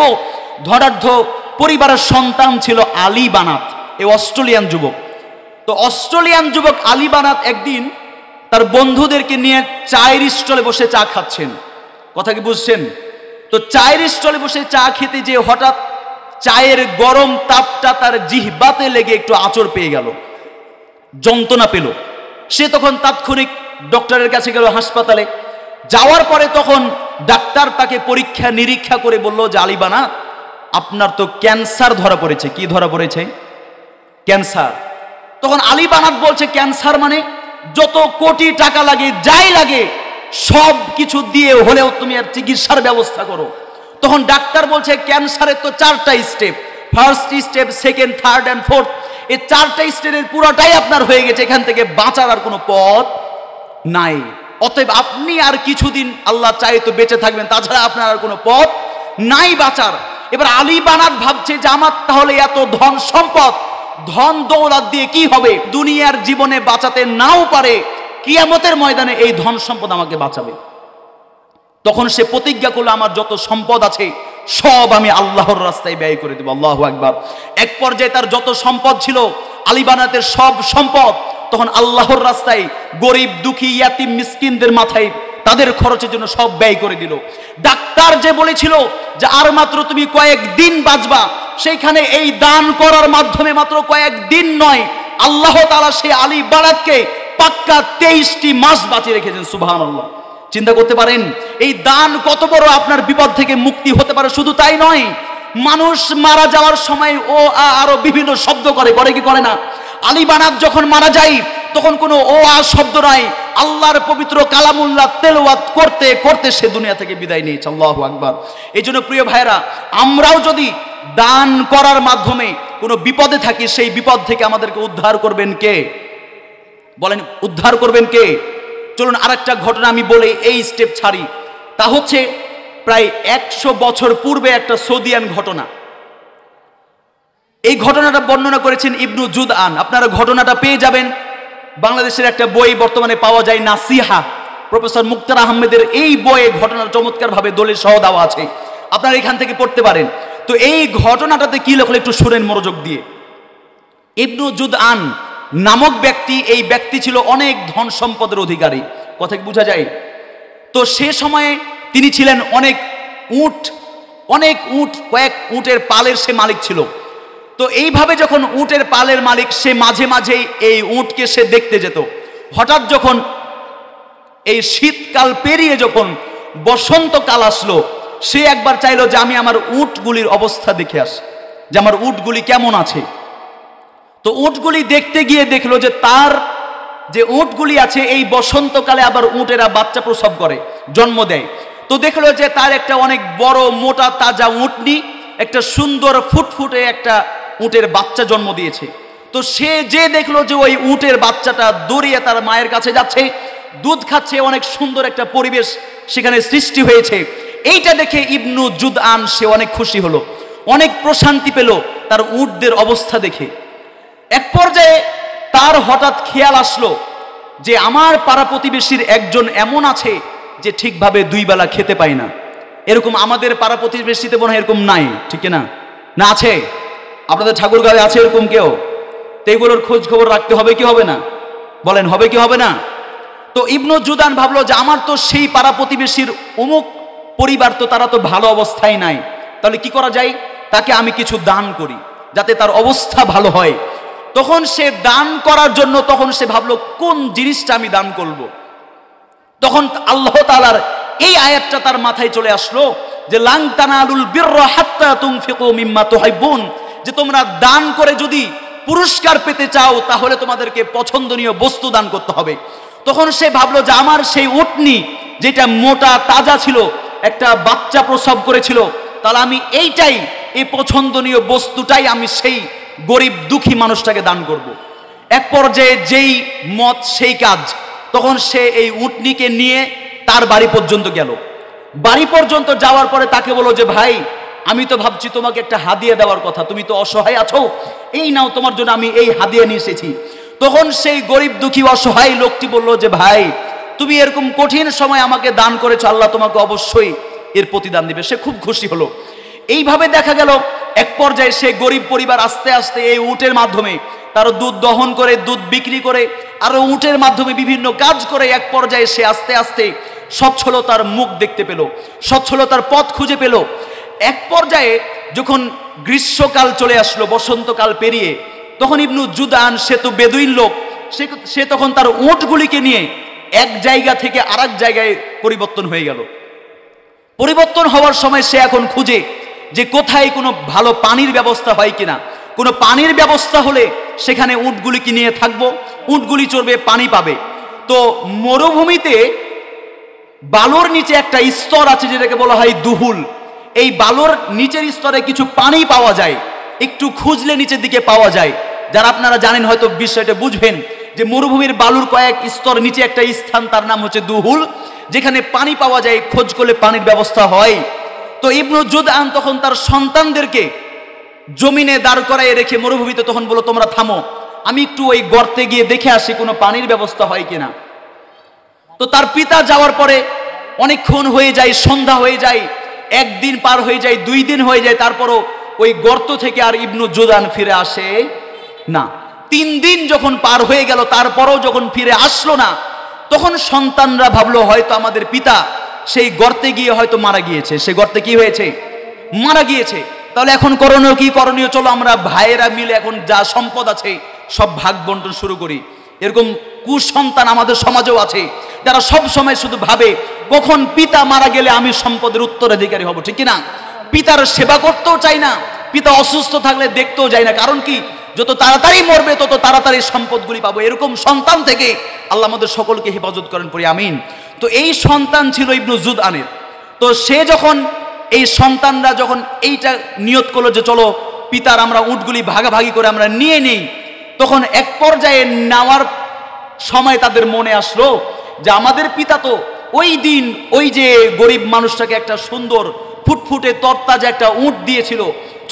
ধনাঢ্য পরিবারের সন্তান ছিল আলী বানাত, এই অস্ট্রেলিয়ান যুবক। তো অস্ট্রেলিয়ান যুবক আলী বানাত একদিন তার বন্ধুদেরকে নিয়ে চায়ের স্টলে বসে চা খাচ্ছেন। কথা কি বুঝছেন? তো চায়ের স্টলে বসে চা খেতে যে হঠাৎ চায়ের গরম তাপটা তার জিহ্বাতে লেগে একটু আঁচড় পেয়ে গেল, যন্ত্রণা পেল। সে তখন তাৎক্ষণিক ডক্টরের কাছে গেল হাসপাতালে। যাওয়ার পরে তখন ডাক্তার তাকে পরীক্ষা নিরীক্ষা করে বলল যে আলী বানাত, আপনার তো ক্যান্সার ধরা পড়েছে। কি ধরা পড়েছে? ক্যান্সার। তখন আলী বানাত বলছে, ক্যান্সার মানে? যত কোটি টাকা লাগে, যাই লাগে সব কিছু দিয়ে হলেও তুমি আর চিকিৎসার ব্যবস্থা করো। তখন ডাক্তার বলছে, ক্যান্সারের তো 4টা step, first step, second, third and fourth. এই 4টা স্টেপের পুরোটাই আপনার হয়ে গেছে, এখান থেকে বাঁচার আর কোনো পথ নাই। অতএব আপনি আর কিছুদিন আল্লাহ চাই তো বেঁচে থাকবেন, তাছাড়া আপনার আর কোনো পথ নাই বাঁচার। এবার আলী বানাত ভাবছে যে আমার তাহলে এত ধন সম্পদ, ধন দৌলত দিয়ে কি হবে? দুনিয়ার জীবনে বাঁচাতে নাও পারে, কিয়ামতের ময়দানে এই ধন সম্পদ আমাকে বাঁচাবে। তখন সে প্রতিজ্ঞা করলো, আমার যত সম্পদ আছে সব আমি আল্লাহর রাস্তায় ব্যয় করে দেব। আল্লাহু আকবার। এক পর্যায়ে তার যত সম্পদ ছিল, আলী বানাতের সব সম্পদ, তখন আল্লাহর রাস্তায় গরিব, দুঃখী, ইয়াতিম, মিসকিনদের মাথায় তাদের খরচের জন্য সব ব্যয় করে দিল। ডাক্তার যে বলেছিল যে আর মাত্র তুমি কয়েকদিন বাঁচবা, সেইখানে এই দান করার মাধ্যমে মাত্র কয়েকদিন নয়, আল্লাহ তাআলা সেই আলী বানাতকে পাক্কা 23টি মাস বাঁচিয়ে রেখেছেন। সুবহানাল্লাহ। চিন্তা করতে পারেন এই দান কত বড় আপনার বিপদ থেকে মুক্তি হতে পারে। শুধু তাই নয়, মানুষ মারা যাওয়ার সময় ও আরো বিভিন্ন শব্দ করে কি করে না? আলী বানাত যখন মারা যায় তখন কোনো ও শব্দ নাই, আল্লাহর পবিত্র কালামুল্লাহ তেলাওয়াত করতে করতে সে দুনিয়া থেকে বিদায় নিয়েছে। আল্লাহু আকবার। এই জন্য প্রিয় ভাইরা, আমরাও যদি দান করার মাধ্যমে কোনো বিপদে থাকি, সেই বিপদ থেকে আমাদেরকে উদ্ধার করবেন কে? বলেন, উদ্ধার করবেন কে? চলুন আরেকটা ঘটনা আমি বলে এই স্টেপ ছাড়ি। তা হচ্ছে প্রায় 100 বছর পূর্বে একটা সৌদিয়ান ঘটনা। এই ঘটনাটা বর্ণনা করেছেন ইবনু জুদআন। আপনারা ঘটনাটা পেয়ে যাবেন, বাংলাদেশের একটা বই বর্তমানে পাওয়া যায়, নাসিহা, প্রফেসর মুক্তার আহমেদের এই বইয়ে ঘটনার চমৎকারভাবে দলিল সহ দেওয়া আছে, আপনারা এখান থেকে পড়তে পারেন। তো এই ঘটনাটাতে কি লেখা একটু শুনেন মনোযোগ দিয়ে। ইবনু জুদআন নামক ব্যক্তি, এই ব্যক্তি ছিল অনেক ধন সম্পদের অধিকারী। কথা কি বোঝা যায়? তো সে সময়ে তিনি ছিলেন অনেক উট, কয়েক উটের পালের সে মালিক ছিল। তো এইভাবে যখন উটের পালের মালিক, সে মাঝে মাঝেই এই উটকে সে দেখতে যেত। হঠাৎ যখন এই শীতকাল পেরিয়ে যখন বসন্তকাল আসলো, সে একবার চাইলো যে আমি আমার উটগুলির অবস্থা দেখে আসি, যে আমার উটগুলি কেমন আছে। তো উটগুলি দেখতে গিয়ে দেখলো যে তার যে উটগুলি আছে এই বসন্তকালে আবার উটেরা বাচ্চা প্রসব করে, জন্ম দেয়। তো দেখলো যে তার একটা অনেক বড় মোটা তাজা উটনি একটা সুন্দর ফুটফুটে একটা উটের বাচ্চা জন্ম দিয়েছে। তো সে যে দেখলো যে ওই উটের বাচ্চাটা দৌড়িয়ে তার মায়ের কাছে যাচ্ছে, দুধ খাচ্ছে, অনেক সুন্দর একটা পরিবেশ সেখানে সৃষ্টি হয়েছে। এইটা দেখে ইবনু জুদআন সে অনেক খুশি হলো। অনেক প্রশান্তি পেল তার উটদের অবস্থা দেখে। এক পর্যায়ে তার হঠাৎ খেয়াল আসলো যে আমার পাড়া প্রতিবেশীর একজন এমন আছে যে ঠিকভাবে 2 বেলা খেতে পায় না। এরকম আমাদের পাড়া প্রতিবেশীতে মনে হয় এরকম নাই, ঠিক না? না আছে? আপনাদের ঠাকুরগাঁয়ে আছে এরকম কেউ? তো এগুলোর খোঁজ খবর রাখতে হবে কি হবে না? বলেন, হবে কি হবে না? তো ইবনু জুদান ভাবলো যে আমার তো সেই পাড়া প্রতিবেশীর অমুক পরিবার, তো তারা তো ভালো অবস্থায় নাই, তাহলে কি করা যায়? তাকে আমি কিছু দান করি যাতে তার অবস্থা ভালো হয়। তখন সে দান করার জন্য তখন সে ভাবলো কোন জিনিসটা আমি দান করব। তখন আল্লাহ তাআলার এই আয়াতটা তার মাথায় চলে আসলো যে লান তানালুল বিররা হাত্তা তুনফিকু মিম্মা তুহিব্বুন, যে তোমরা দান করে যদি পুরস্কার পেতে চাও তাহলে তোমাদেরকে পছন্দনীয় বস্তু দান করতে হবে। তখন সে ভাবলো যে আমার সেই উটনি যেটা মোটা তাজা ছিল, একটা বাচ্চা প্রসব করেছিল, তাহলে আমি এইটাই, এই পছন্দনীয় বস্তুটাই আমি সেই গরিব দুঃখী মানুষটাকে দান করব। এক পর্যায়ে যেই মত সেই কাজ, তখন সে এই উটনিকে নিয়ে তার বাড়ি পর্যন্ত গেল। বাড়ি পর্যন্ত যাওয়ার পরে তাকে বলল যে ভাই, আমি তো ভাবছি তোমাকে একটা হাদিয়া দেওয়ার কথা, তুমি তো অসহায় আছো, এই নাও তোমার জন্য আমি এই হাদিয়া নিয়ে এসেছি। তখন সেই গরিব দুঃখী অসহায় লোকটি বলল যে ভাই, তুমি এরকম কঠিন সময় আমাকে দান করেছো, আল্লাহ তোমাকে অবশ্যই এর প্রতিদান দিবে। সে খুব খুশি হলো। এইভাবে দেখা গেল এক পর্যায়ে সে গরিব পরিবার আস্তে আস্তে এই উটের মাধ্যমে তার দুধ দহন করে, দুধ বিক্রি করে, আরো উটের মাধ্যমে বিভিন্ন কাজ করে এক পর্যায়ে সে আস্তে আস্তে সচ্ছলতার মুখ দেখতে পেল, সচ্ছলতার পথ খুঁজে পেল। এক পর্যায়ে যখন গ্রীষ্মকাল চলে আসলো, বসন্তকাল পেরিয়ে, তখন ইবনু জুদান, সে তো বেদুইন লোক, সে তখন তার উটগুলিকে নিয়ে এক জায়গা থেকে আরেক জায়গায় পরিবর্তন হয়ে গেল। পরিবর্তন হওয়ার সময় সে এখন খুঁজে যে কোথায় কোনো ভালো পানির ব্যবস্থা হয় কিনা। কোনো পানির ব্যবস্থা হলে সেখানে উটগুলিকে নিয়ে থাকবো, উটগুলি চড়বে, পানি পাবে। তো মরুভূমিতে বালুর নিচে একটা স্তর আছে যেটাকে বলা হয় দুহুল। এই বালুর নিচের স্তরে কিছু পানি পাওয়া যায়, একটু খুঁজলে নিচের দিকে পাওয়া যায়। যারা আপনারা জানেন হয়তো বিষয়টা বুঝবেন যে মরুভূমির বালুর কয়েক স্তর নিচে একটা স্থান, তার নাম হচ্ছে দুহুল, যেখানে পানি পাওয়া যায়, খোঁজ করলে পানির ব্যবস্থা হয়। তো ইবনু জুদআন তখন তার সন্তানদেরকে জমিনে দাঁড় করায় রেখে মরুভূমিতে তখন বলল, তোমরা থামো, আমি একটু ওই গর্তে গিয়ে দেখে আসি কোনো পানির ব্যবস্থা হয় কিনা। তো তার পিতা যাওয়ার পরে অনেকক্ষণ হয়ে যায়, সন্ধ্যা হয়ে যায়, 1 দিন পার হয়ে যায়, 2 দিন হয়ে যায়, তারপরও ওই গর্ত থেকে আর ইবনু জুদআন ফিরে আসে না। 3 দিন যখন পার হয়ে গেল, তারপরও যখন ফিরে আসলো না, তখন সন্তানরা ভাবলো হয়তো আমাদের পিতা সেই গর্তে গিয়ে হয়তো মারা গিয়েছে। সেই গর্তে কি হয়েছে? মারা গিয়েছে। তাহলে এখন করণীয় কি? করণীয়, চলো আমরা ভাইয়েরা মিলে এখন যা সম্পদ আছে সব ভাগ বন্টন শুরু করি। এরকম কুসন্তান আমাদের সমাজেও আছে, যারা সব সময় শুধু ভাবে কখন পিতা মারা গেলে আমি সম্পদের উত্তরাধিকারী হব, ঠিক না? পিতার সেবা করতেও চাই না, পিতা অসুস্থ থাকলে দেখতেও যায় না। কারণ কি? যত তাড়াতাড়ি মরবে তত তাড়াতাড়ি সম্পদগুলি পাবো। এরকম সন্তান থেকে আল্লাহ আমাদের সকলকে হেফাজত করেন, পড়ি আমিন। তো এই সন্তান ছিল ইবনু জুদআনের। তো সে যখন, এই সন্তানরা যখন এইটা নিয়ত করলো যে চলো পিতার আমরা উটগুলি ভাগাভাগি করে আমরা নিয়ে নেই, তখন এক পর্যায়ে নেওয়ার সময় তাদের মনে আসলো যে আমাদের পিতা তো ওই দিন ওই যে গরিব মানুষটাকে একটা সুন্দর ফুটফুটে তরতাজা একটা উট দিয়েছিল,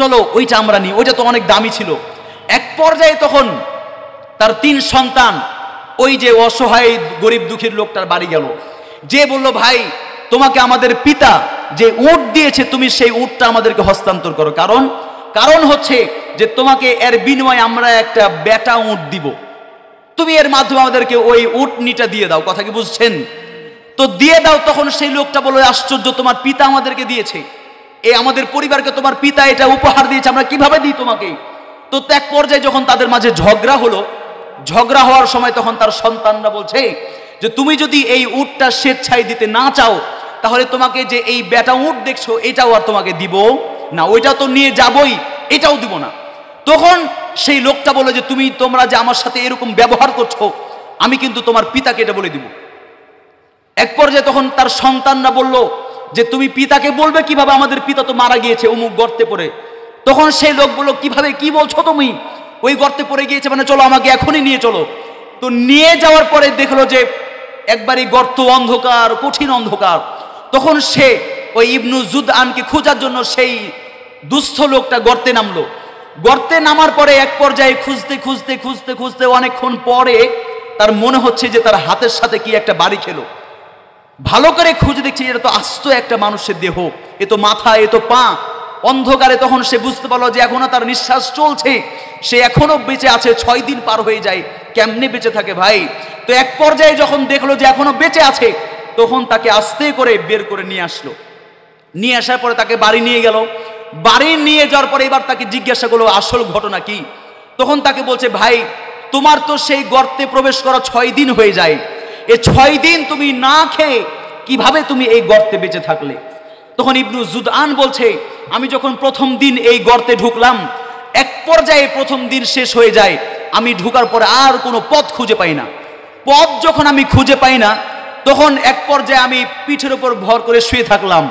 চলো ওইটা আমরা নিই, ওইটা তো অনেক দামি ছিল। এক পর্যায়ে তখন তার 3 সন্তান ওই যে অসহায় গরিব দুঃখীর লোকটার বাড়ি গেল, যে বলল ভাই, তোমাকে আমাদের পিতা যে উট দিয়েছে তুমি সেই উটটা আমাদেরকে হস্তান্তর করো। কারণ হচ্ছে যে তোমাকে এর বিনিময়ে আমরা একটা বেটা উট দিব, তুমি এর মাধ্যমে আমাদেরকে ওই উটনিটা দিয়ে দাও। কথা কি বুঝছেন? তো দিয়ে দাও। তখন সেই লোকটা বলল, আশ্চর্য, তোমার পিতা আমাদেরকে দিয়েছে, এই আমাদের পরিবারকে তোমার পিতা এটা উপহার দিয়েছে, আমরা কিভাবে দিই তোমাকে? তো এক পর্যায়ে যখন তাদের মাঝে ঝগড়া হলো, ঝগড়া হওয়ার সময় তখন তার সন্তানরা বলছে যে তুমি যদি এই উটটা স্বেচ্ছায় দিতে না চাও, তাহলে তোমাকে যে এই বেটা উট দেখছো এটাও আর তোমাকে দিব না, ওইটা তো নিয়ে যাবই, এটাও দিব না। তখন সেই লোকটা বলল যে তোমরা যে আমার সাথে এরকম ব্যবহার করছো, আমি কিন্তু তোমার পিতাকে এটা বলে দিব। এক পর্যায়ে তখন তার সন্তানরা বলল যে তুমি পিতাকে বলবে কিভাবে? আমাদের পিতা তো মারা গিয়েছে অমুক গর্তে পড়ে। তখন সেই লোক বলল, কিভাবে, কি বলছো তুমি? ওই গর্তে পড়ে গিয়েছে মানে চলো আমাকে এখনই নিয়ে চলো। তো নিয়ে যাওয়ার পরে দেখলো যে একবারই গর্ত অন্ধকার, কঠিন অন্ধকার। তখন সে ওই ইবনু জুদআনকে খোঁজার জন্য সেই দুস্থ লোকটা গর্তে নামলো। গর্তে নামার পরে এক পর্যায়ে খুঁজতে খুঁজতে খুঁজতে খুঁজতে অনেকক্ষণ পরে তার মনে হচ্ছে যে তার হাতের সাথে কি একটা বাড়ি খেলো। ভালো করে খুঁজে দেখছে এটা তো আস্ত একটা মানুষের দেহ, এ তো মাথা, এ তো পা। অন্ধকারে তখন সে বুঝতে পারলো যে এখনো তার নিঃশ্বাস চলছে, সে এখনো বেঁচে আছে। 6 দিন পার হয়ে যায়, কেমনে বেঁচে থাকে ভাই? তো এক পর্যায়ে যখন দেখলো যে এখনো বেঁচে আছে, তখন তাকে আস্তে করে বের করে নিয়ে আসলো। নিয়ে আসার পরে তাকে বাড়ি নিয়ে গেল। বাড়ি নিয়ে যাওয়ার পরে এবার তাকে জিজ্ঞাসা করলো আসল ঘটনা কি। তখন তাকে বলছে, ভাই তোমার তো সেই গর্তে প্রবেশ করা 6 দিন হয়ে যায়, এই 6 দিন তুমি না খেয়ে কিভাবে তুমি এই গর্তে বেঁচে থাকলে? তখন ইবনু জুদআন বলছে, আমি যখন প্রথম দিন এই গর্তে ঢুকলাম, এক পর্যায়ে প্রথম দিন শেষ হয়ে যায়, আমি ঢুকার পরে আর কোনো পথ খুঁজে পাই না। পথ যখন আমি খুঁজে পাই না, তখন এক পর্যায়ে আমি পিঠের উপর ভর করে শুয়ে থাকলাম।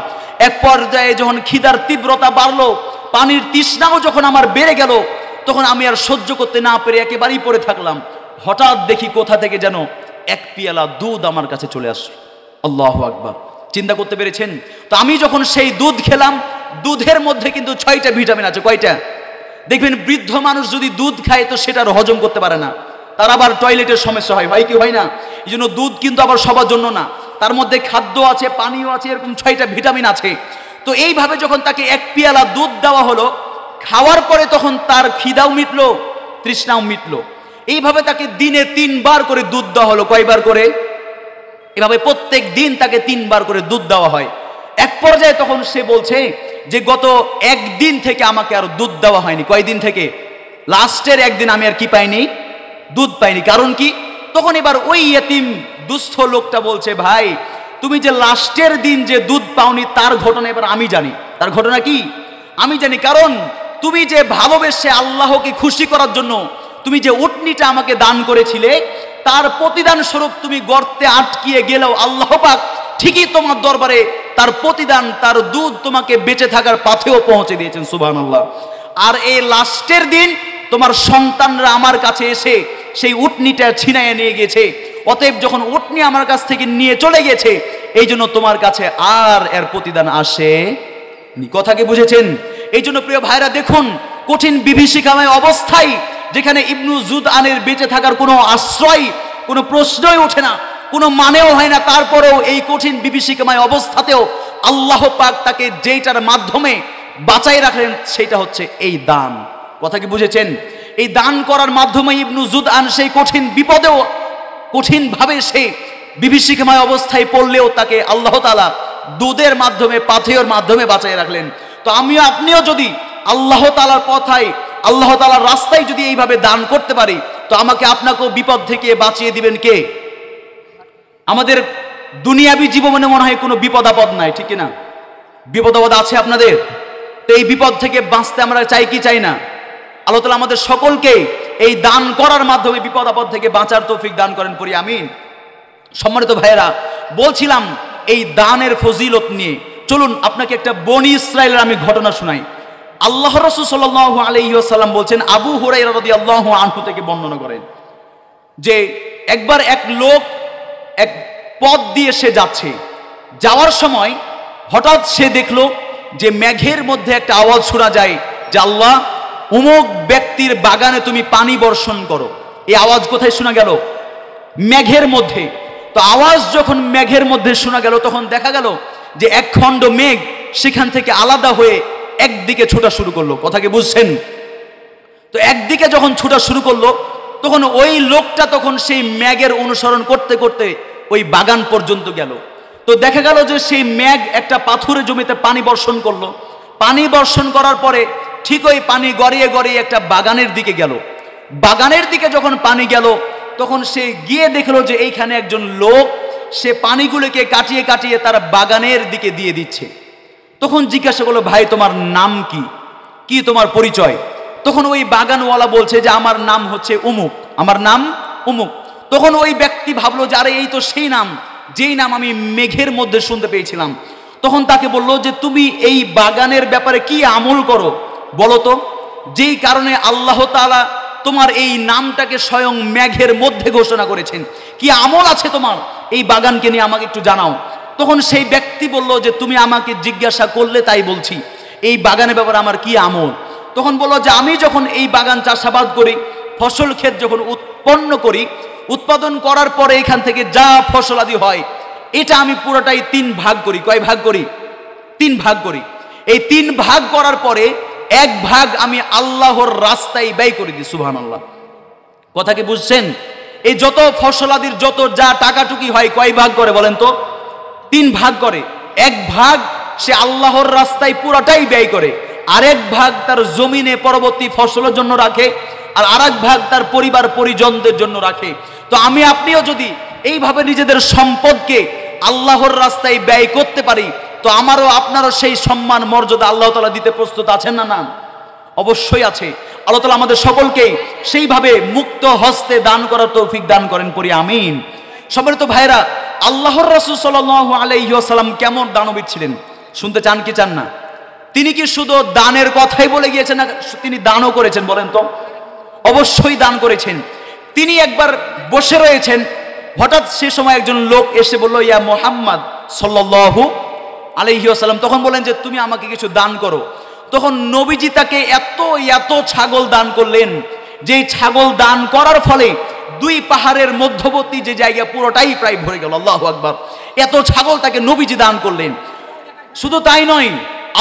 এক পর্যায়ে যখন খিদার তীব্রতা বাড়লো, পানির তৃষ্ণাও যখন আমার বেড়ে গেল, তখন আমি আর সহ্য করতে না পেরে একেবারেই পড়ে থাকলাম। হঠাৎ দেখি কোথা থেকে যেন এক পেয়ালা দুধ আমার কাছে চলে আসলো। আল্লাহু আকবার, চিন্তা করতে পেরেছেন? তো আমি যখন সেই দুধ খেলাম, দুধের মধ্যে কিন্তু 6টা ভিটামিন আছে। কয়টা? দেখবেন বৃদ্ধ মানুষ যদি দুধ খায় তো সেটা হজম করতে পারে না, তার আবার টয়লেটের সমস্যা হয়, হয় কি হয় না? এই জন্য দুধ কিন্তু আবার সবার জন্য না, তার মধ্যে খাদ্য আছে, পানীয় আছে, এরকম 6টা ভিটামিন আছে। তো এইভাবে যখন তাকে এক পেয়ালা দুধ দেওয়া হলো, খাওয়ার পরে তখন তার খিদাও মিটলো, তৃষ্ণাও মিটলো। এইভাবে তাকে দিনে 3 বার করে দুধ দেওয়া হলো। কয়বার করে? এভাবে প্রত্যেক দিন তাকে 3 বার করে দুধ দেওয়া হয়। এক পর্যায়ে তখন সে বলছে যে গত 1 দিন থেকে আমাকে আর দুধ দেওয়া হয়নি। কয়দিন থেকে? লাস্টের 1 দিন আমি আর কি পাইনি? দুধ পাইনি। কারণ কি? তখন এবার ওই ইয়েতিম দুস্থ লোকটা বলছে, ভাই তুমি যে লাস্টের দিন যে দুধ পাওনি তার ঘটনা এবার আমি জানি। তার ঘটনা কি? আমি জানি। কারণ তুমি যে ভালোবেসে আল্লাহকে খুশি করার জন্য তুমি যে উটনিটা আমাকে দান করেছিলে, তার প্রতিদান স্বরূপ তুমি গর্তে আটকিয়ে গেলেও আল্লাহ পাক ঠিকই তোমার দরবারে তার প্রতিদান, তার দুধ তোমাকে বেঁচে থাকার পথেও পৌঁছে দিয়েছেন। সুবহানাল্লাহ। আর এই লাস্টের দিন তোমার সন্তানরা আমার কাছে এসে সেই উটনিটা ছিনাইয়ে নিয়ে গেছে। অতএব যখন উটনি আমার কাছ থেকে নিয়ে চলে গেছে, এই জন্য তোমার কাছে আর এর প্রতিদান আসেনি। কথা কি বুঝেছেন? এই জন্য প্রিয় ভাইরা দেখুন, কঠিন বিভীষিকাময় অবস্থায় যেখানে ইবনু জুদআনের বেঁচে থাকার কোনো আশ্রয়, কোনো প্রশ্নই ওঠে না, কোনো মানেও হয় না, তারপরেও এই কঠিন বিভীষিকাময় অবস্থাতেও আল্লাহ পাক তাকে যেইটার মাধ্যমে বাঁচাই রাখলেন সেটা হচ্ছে এই দান। কথা কি বুঝেছেন? এই দান করার মাধ্যমে ইবনু জুদআন সেই কঠিন বিপদেও, কঠিনভাবে সে বিভীষিকাময় অবস্থায় পড়লেও তাকে আল্লাহ তাআলা দুধের মাধ্যমে, পাথেয়ের মাধ্যমে বাঁচাই রাখলেন। তো আমিও আপনিও যদি আল্লাহ তাআলার পথায়, আল্লাহ তাআলার রাস্তায় যদি এইভাবে দান করতে পারি, তো আমাকে আপনাকেও বিপদ থেকে বাঁচিয়ে দিবেন কে? আমাদের দুনিয়াবী জীবনে মনে হয় কোনো বিপদ আপদ নাই, ঠিক না? বিপদ আপদ আছে আপনাদের? তো এই বিপদ থেকে বাঁচতে আমরা চাই কি চাই না? আল্লাহ তাআলা আমাদের সকলকে এই দান করার মাধ্যমে বিপদ আপদ থেকে বাঁচার তৌফিক দান করেন, পড়ি আমিন। সম্মানিত ভাইয়েরা, বলছিলাম এই দানের ফজিলত নিয়ে। চলুন আপনাকে একটা বনি ইসরাইলের আমি ঘটনা শোনাই। আল্লাহ রাসূল সাল্লাল্লাহু আলাইহি ওয়াসাল্লাম বলছেন, আবু হুরায়রা রাদিয়াল্লাহু আনহু থেকে বর্ণনা করেন যে একবার এক লোক এক পথ দিয়ে সে যাচ্ছে, যাওয়ার সময় হঠাৎ সে দেখলো যে মেঘের মধ্যে একটা আওয়াজ শোনা যায় যে আল্লাহ অমুক ব্যক্তির বাগানে তুমি পানি বর্ষণ করো। এই আওয়াজ কোথায় শোনা গেল? মেঘের মধ্যে। তো আওয়াজ যখন মেঘের মধ্যে শোনা গেল, তখন দেখা গেল যে এক খণ্ড মেঘ সেখান থেকে আলাদা হয়ে একদিকে ছোটা শুরু করলো। কথা কি বুঝছেন? তো একদিকে যখন ছোটা শুরু করলো, তখন ওই লোকটা তখন সেই মেঘের অনুসরণ করতে করতে ওই বাগান পর্যন্ত গেল। তো দেখা গেল যে সেই মেঘ একটা পাথুরে জমিতে পানি বর্ষণ করলো। পানি বর্ষণ করার পরে ঠিক ওই পানি গড়িয়ে গড়িয়ে একটা বাগানের দিকে গেল। বাগানের দিকে যখন পানি গেল, তখন সে গিয়ে দেখলো যে এইখানে একজন লোক সে পানিগুলোকে কাটিয়ে কাটিয়ে তার বাগানের দিকে দিয়ে দিচ্ছে। তখন জিজ্ঞাসা করলো, ভাই তোমার নাম কি? কি তোমার পরিচয়? তখন ওই বাগানওয়ালা বলছে যে আমার নাম হচ্ছে অমুক, আমার নাম অমুক। তখন ওই ব্যক্তি ভাবলো যে আরে এই তো সেই নাম, যেই নাম আমি মেঘের মধ্যে শুনতে পেয়েছিলাম। তখন তাকে বললো যে তুমি এই বাগানের ব্যাপারে কি আমল করো বলো তো, যেই কারণে আল্লাহ তাআলা তোমার এই নামটাকে স্বয়ং মেঘের মধ্যে ঘোষণা করেছেন। কি আমল আছে তোমার এই বাগানকে নিয়ে, আমাকে একটু জানাও। তখন সেই ব্যক্তি বলল যে তুমি আমাকে জিজ্ঞাসা করলে তাই বলছি। এই বাগানের ব্যাপারে আমার কি আমল? তখন বলল যে আমি যখন এই বাগান চাষাবাদ করি, ফসল ক্ষেত যখন উৎপন্ন করি, উৎপাদন করার পরে এখান থেকে যা ফসল আদি হয় এটা আমি পুরোটাই 3 ভাগ করি। কয় ভাগ করি? 3 ভাগ করি। এই 3 ভাগ করার পরে 1 ভাগ আমি আল্লাহর রাস্তায় ব্যয় করে দিই। সুবহানাল্লাহ। কথা কি বুঝছেন? এই যত ফসলাদির যত যা টাকাটুকি হয় কয় ভাগ করে বলেন তো? 3 ভাগ করে। 1 ভাগ সে আল্লাহর রাস্তায় পুরোটাই ব্যয় করে, আরেক ভাগ তার জমিনে পরবর্তী ফসলের জন্য রাখে, আর আরেক ভাগ তার পরিবার পরিজনদের জন্য রাখে। তো আমি আপনিও যদি এইভাবে নিজেদের সম্পদকে আল্লাহর রাস্তায় ব্যয় করতে পারি, তো আমারও আপনারও সেই সম্মান মর্যাদা আল্লাহ তাআলা দিতে প্রস্তুত আছেন না? না, অবশ্যই আছে। আল্লাহ তাআলা আমাদের সকলকে সেইভাবে মুক্ত হস্তে দান করার তৌফিক দান করেন, পড়ি আমিন। সম্মানিত ভাইরা, আল্লাহর রাসূল সাল্লাল্লাহু আলাইহি ওয়াসাল্লাম কেমন দানবীর ছিলেন শুনতে চান কি চান না? তিনি কি শুধু দানের কথাই বলে গিয়েছেন না, তিনি দানও করেছেন? বলেন তো। অবশ্যই দান করেছেন। তিনি একবার বসে রয়েছেন, হঠাৎ সে সময় একজন লোক এসে বলল, ইয়া মুহাম্মদ সাল্লাল্লাহু আলাইহি ওয়াসাল্লাম, তখন বলেন যে তুমি আমাকে কিছু দান করো। তখন নবীজি তাকে এত ছাগল দান করলেন, যে ছাগল দান করার ফলে 2 পাহাড়ের মধ্যবর্তী যে জায়গা পুরোটাই প্রায় ভরে গেল। আল্লাহু আকবার। এত ছাগল তাকে নবীজি দান করলেন। শুধু তাই নয়,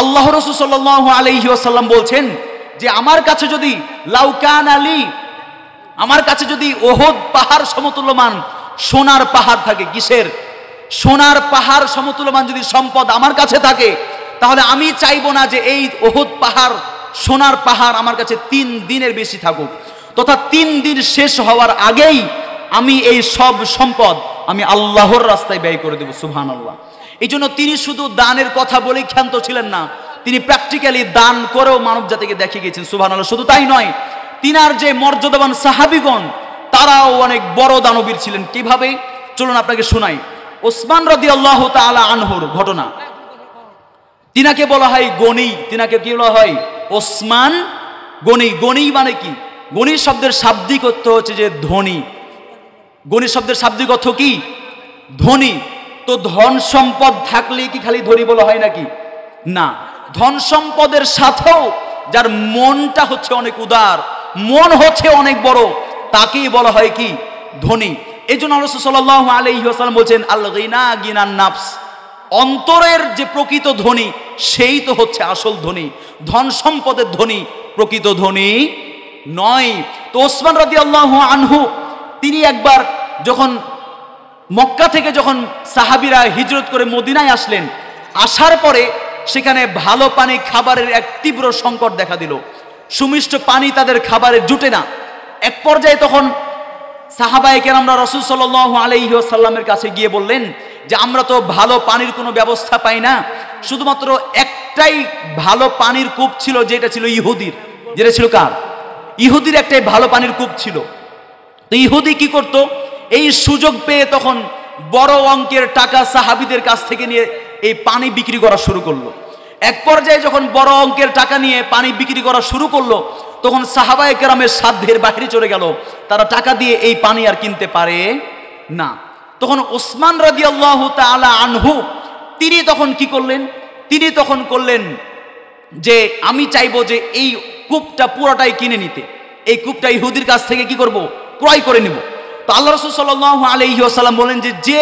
আল্লাহ রাসূল সাল্লাল্লাহু আলাইহি ওয়াসাল্লাম বলছেন যে আমার কাছে যদি লাউকান আলী, আমার কাছে যদি ওহদ পাহাড় সমতুল্যমান সোনার পাহাড় থাকে, কিসের? সোনার পাহাড় সমতুল্যমান যদি সম্পদ আমার কাছে থাকে, তাহলে আমি চাইবো না যে এই ওহদ পাহাড় সোনার পাহাড় আমার কাছে 3 দিনের বেশি থাকুক, তথা 3 দিন শেষ হওয়ার আগেই আমি এই সব সম্পদ আমি আল্লাহর রাস্তায় ব্যয় করে দেব। সুবহানাল্লাহ। এই জন্য তিনি শুধু দানের কথা বলেই ক্ষান্ত ছিলেন না, তিনি প্র্যাকটিক্যালি দান করেও মানব জাতিকে দেখিয়ে গেছেন। সুবহানাল্লাহ। শুধু তাই নয়, তিনার যে মর্যাদাবান সাহাবীগণ তারাও অনেক বড় দানবীর ছিলেন। কিভাবে? চলুন আপনাকে শোনাই। ওসমান রাদিয়াল্লাহু তাআলা আনহুর ঘটনা। তিনাকে বলা হয় গণি। তিনাকে কি বলা হয়? ওসমান গণি। গণি মানে কি? গণি শব্দের শাব্দিক অর্থ হচ্ছে যে ধনী। গণি শব্দের শাব্দিক অর্থ কি? ধনী। তো ধন সম্পদ থাকলে কি খালি ধনী বলা হয় নাকি? না, ধন সম্পদের সাথেও যার মনটা হচ্ছে অনেক উদার, মন হচ্ছে অনেক বড়, তাকেই বলা হয় কি? ধনী। এই জন্য রাসূল সাল্লাল্লাহু আলাইহি ওয়াসাল্লাম বলছেন, আল গিনা গিনান নাফস, অন্তরের যে প্রকৃত ধনী সেই তো হচ্ছে আসল ধনী, ধন সম্পদের ধনী প্রকৃত ধনী নয়। তো ওসমান রাদিয়াল্লাহু আনহু তিনি একবার যখন মক্কা থেকে যখন সাহাবীরা হিজরত করে মদিনায় আসলেন, আসার পরে সেখানে ভালো পানি খাবারের এক তীব্র সংকট দেখা দিল। সুমিষ্ট পানি তাদের খাবারে জুটে না। এক পর্যায়ে তখন সাহাবায়ে কেরামরা রাসূল সাল্লাল্লাহু আলাইহি ওয়াসাল্লামের কাছে গিয়ে বললেন যে আমরা তো ভালো পানির কোনো ব্যবস্থা পাই না, শুধুমাত্র একটাই ভালো পানির কূপ ছিল, যেটা ছিল ইহুদির। যেটা ছিল কার? ইহুদির একটাই ভালো পানির কূপ ছিল। তো ইহুদি কি করত? এই সুযোগ পেয়ে তখন বড় অঙ্কের টাকা সাহাবীদের কাছ থেকে নিয়ে এই পানি বিক্রি করা শুরু করলো। এক পর্যায়ে যখন বড় অঙ্কের টাকা নিয়ে পানি বিক্রি করা শুরু করলো, তখন সাহাবায়ে কেরামের সাধ্যের বাইরে চলে গেল, তারা টাকা দিয়ে এই পানি আর কিনতে পারে না। তখন ওসমান রাদিয়াল্লাহু তাআলা আনহু তিনি তখন কি করলেন? তিনি তখন করলেন যে আমি চাইবো যে এই কূপটা পুরোটাই কিনে নিতে, এই কূপটা ইহুদির কাছ থেকে কি করব? ক্রয় করে নিব। তো আল্লাহ রাসূল সাল্লাল্লাহু আলাইহি ওয়াসাল্লাম বলেন যে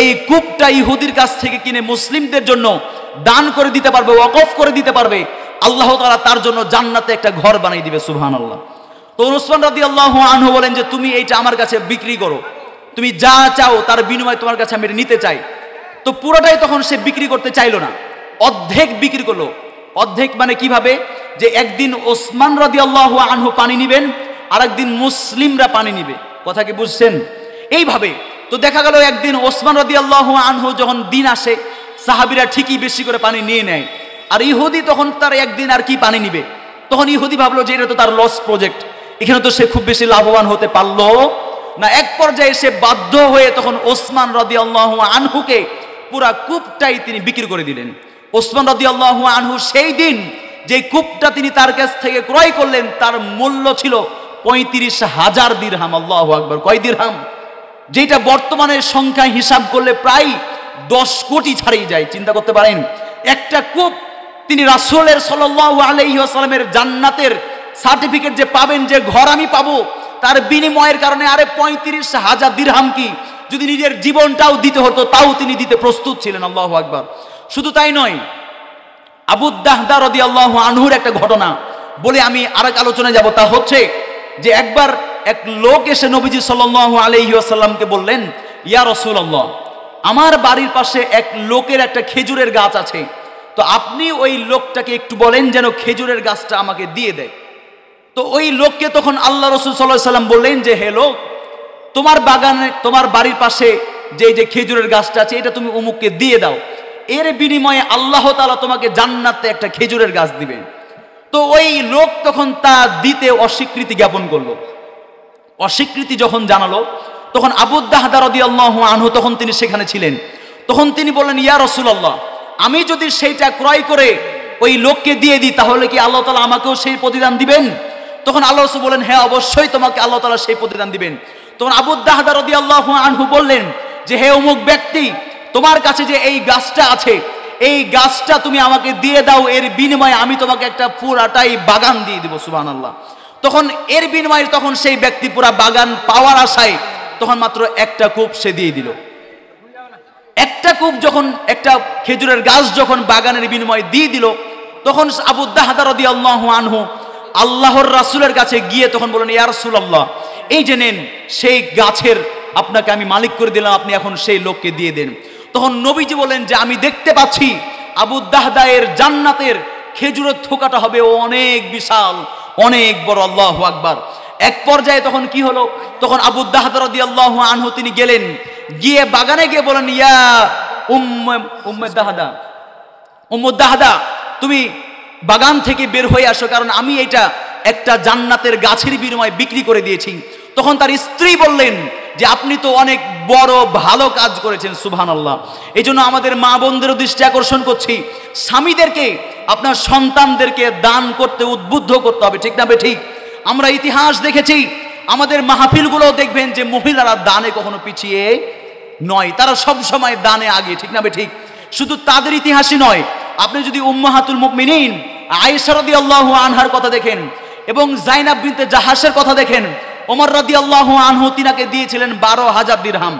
এই কূপটা ইহুদির কাছ থেকে কিনে মুসলিমদের জন্য দান করে দিতে পারবে, ওয়াকফ করে দিতে পারবে, আল্লাহ তাআলা তার জন্য জান্নাতে একটা ঘর বানিয়ে দিবে। সুবহানাল্লাহ। তো ওসমান রাদিয়াল্লাহু আনহু বলেন যে তুমি এইটা আমার কাছে বিক্রি করো, তুমি যা চাও তার বিনিময়ে তোমার কাছে আমি নিতে চাই। তো পুরোটাই তখন সে বিক্রি করতে চাইলো না, অর্ধেক বিক্রি করলো। অর্ধেক মানে কিভাবে? যে একদিন ওসমান রাদিয়াল্লাহু আনহু পানি নিবেন, আর একদিন মুসলিমরা পানি নিবে। কথা কি বুঝছেন? এইভাবে তো দেখা গেল একদিন ওসমান রাদিয়াল্লাহু আনহু যখন দিন আসে, সাহাবীরা ঠিকই বেশি করে পানি নিয়ে নেয়, আর ইহুদি তখন তার একদিন আর কি পানি নিবে। তখন ইহুদি ভাবলো যে এটা তো তার লস প্রজেক্ট, এখানে তো সে খুব বেশি লাভবান হতে পারলো না। এক পর্যায়ে সে বাধ্য হয়ে তখন ওসমান রাদিয়াল্লাহু আনহুকে পুরা কূপটাই তিনি বিক্রি করে দিলেন। ওসমান রাদিয়াল্লাহু আনহু সেই দিন যে কূপটা তিনি তার কাছ থেকে ক্রয় করলেন, তার মূল্য ছিল 35,000 দিরহাম। আল্লাহু আকবার। কয় দিরহাম? যেটা বর্তমানের সংখ্যায় হিসাব করলে প্রায় 10 কোটি ছাড়িয়ে যায়। চিন্তা করতে পারেন, একটা কূপ তিনি রাসূলের সাল্লাল্লাহু আলাইহি ওয়াসাল্লামের জান্নাতের সার্টিফিকেট যে পাবেন, যে ঘর আমি পাবো, তার বিনিময়ের কারণে আরে 35,000 দিরহাম কি যদি নিজের জীবনটাও দিতে হতো তাও তিনি দিতে প্রস্তুত ছিলেন। আল্লাহু আকবার। শুধু তাই নয়, আবু দাহদা রাদিয়াল্লাহু আনহুর একটা ঘটনা বলে আমি আরেক আলোচনায় যাব। তা হচ্ছে যে একবার এক লোক এসে নবীজি সাল্লাল্লাহু আলাইহি ওয়াসাল্লামকে বললেন, ইয়া রাসূলুল্লাহ, আমার বাড়ির পাশে এক লোকের একটা খেজুরের গাছ আছে, তো আপনি ওই লোকটাকে একটু বলেন যেন খেজুরের গাছটা আমাকে দিয়ে দেয়। তো ওই লোককে তখন আল্লাহ রাসূল সাল্লাল্লাহু আলাইহি ওয়াসাল্লাম বললেন যে, হে লোক, তোমার বাগানে, তোমার বাড়ির পাশে যে খেজুরের গাছটা আছে এটা তুমি অমুককে দিয়ে দাও, এর বিনিময়ে আল্লাহ তাআলা তোমাকে জান্নাতে একটা খেজুরের গাছ দিবেন। তো ওই লোক তখন তা দিতে অস্বীকৃতি জ্ঞাপন করলো। অস্বীকৃতি যখন জানালো তখন আবু দাহদা রাদিয়াল্লাহু আনহু তখন তিনি সেখানে ছিলেন। তখন তিনি বললেন, ইয়া রাসূলুল্লাহ, আমি যদি সেইটা ক্রয় করে ওই লোককে দিয়ে দিই তাহলে কি আল্লাহ তাআলা আমাকেও সেই প্রতিদান দিবেন? তখন আল্লাহ রাসূল বললেন, হ্যাঁ, অবশ্যই তোমাকে আল্লাহ তাআলা সেই প্রতিদান দিবেন। তখন আবু দাহদা রাদিয়াল্লাহু আনহু বললেন যে, হে অমুক ব্যক্তি, তোমার কাছে যে এই গাছটা আছে, এই গাছটা তুমি আমাকে দিয়ে দাও, এর বিনিময়ে আমি তোমাকে একটা পুরাটাই বাগান দিয়ে দিব। সুবহানাল্লাহ। তখন এর বিনিময়ে তখন সেই ব্যক্তি পুরা বাগান পাওয়ার আশায় তখন মাত্র একটা কূপ সে দিয়ে দিল। একটা কূপ যখন, একটা খেজুরের গাছ যখন বাগানের বিনিময়ে দিয়ে দিল, তখন আবু দাহদা রাদিয়াল্লাহু আনহু আল্লাহর রাসূলের কাছে গিয়ে তখন বলেন, ইয়া রাসূলুল্লাহ, এই যে নেন, সেই গাছের আপনাকে আমি মালিক করে দিলাম, আপনি এখন সেই লোককে দিয়ে দেন। তখন নবীজি বলেন যে, আমি দেখতে পাচ্ছি আবু দাহদা এর জান্নাতের খেজুরের থোকাটা হবে অনেক বিশাল, অনেক বড়। আল্লাহু আকবার। এক পর্যায়ে তখন কি হলো, তখন আবু দাহদা রাদিয়াল্লাহু আনহু তিনি গেলেন, গিয়ে বাগানে গিয়ে বলেন, ইয়া উম্মে দাহদা, তুমি বাগান থেকে বের হয়ে আসো, কারণ আমি এটা একটা জান্নাতের গাছের বিনিময়ে বিক্রি করে দিয়েছি। তখন তার স্ত্রী বললেন যে, আপনি তো অনেক বড় ভালো কাজ করেছেন। সুবহানাল্লাহ। এই জন্য আমাদের মা বোনদেরও দৃষ্টি আকর্ষণ করছি, স্বামীদেরকে, আপনার সন্তানদেরকে দান করতে উদ্বুদ্ধ করতে হবে, ঠিক না বে ঠিক? আমরা ইতিহাস দেখেছি, আমাদের মাহফিলগুলো দেখবেন যে মহিলারা দানে কখনো পিছিয়ে নয়, তারা সব সময় দানে আগে, ঠিক না বে ঠিক? শুধু তাদের ইতিহাসই নয়, আপনি যদি উম্মাহাতুল মুমিনিন আয়েশা রাদিয়াল্লাহু আনহার কথা দেখেন এবং যায়েনব বিনতে জাহাশের কথা দেখেন, ওমর রাদিয়াল্লাহু আনহু তিনাকে দিয়েছিলেন 12,000 দিরহাম।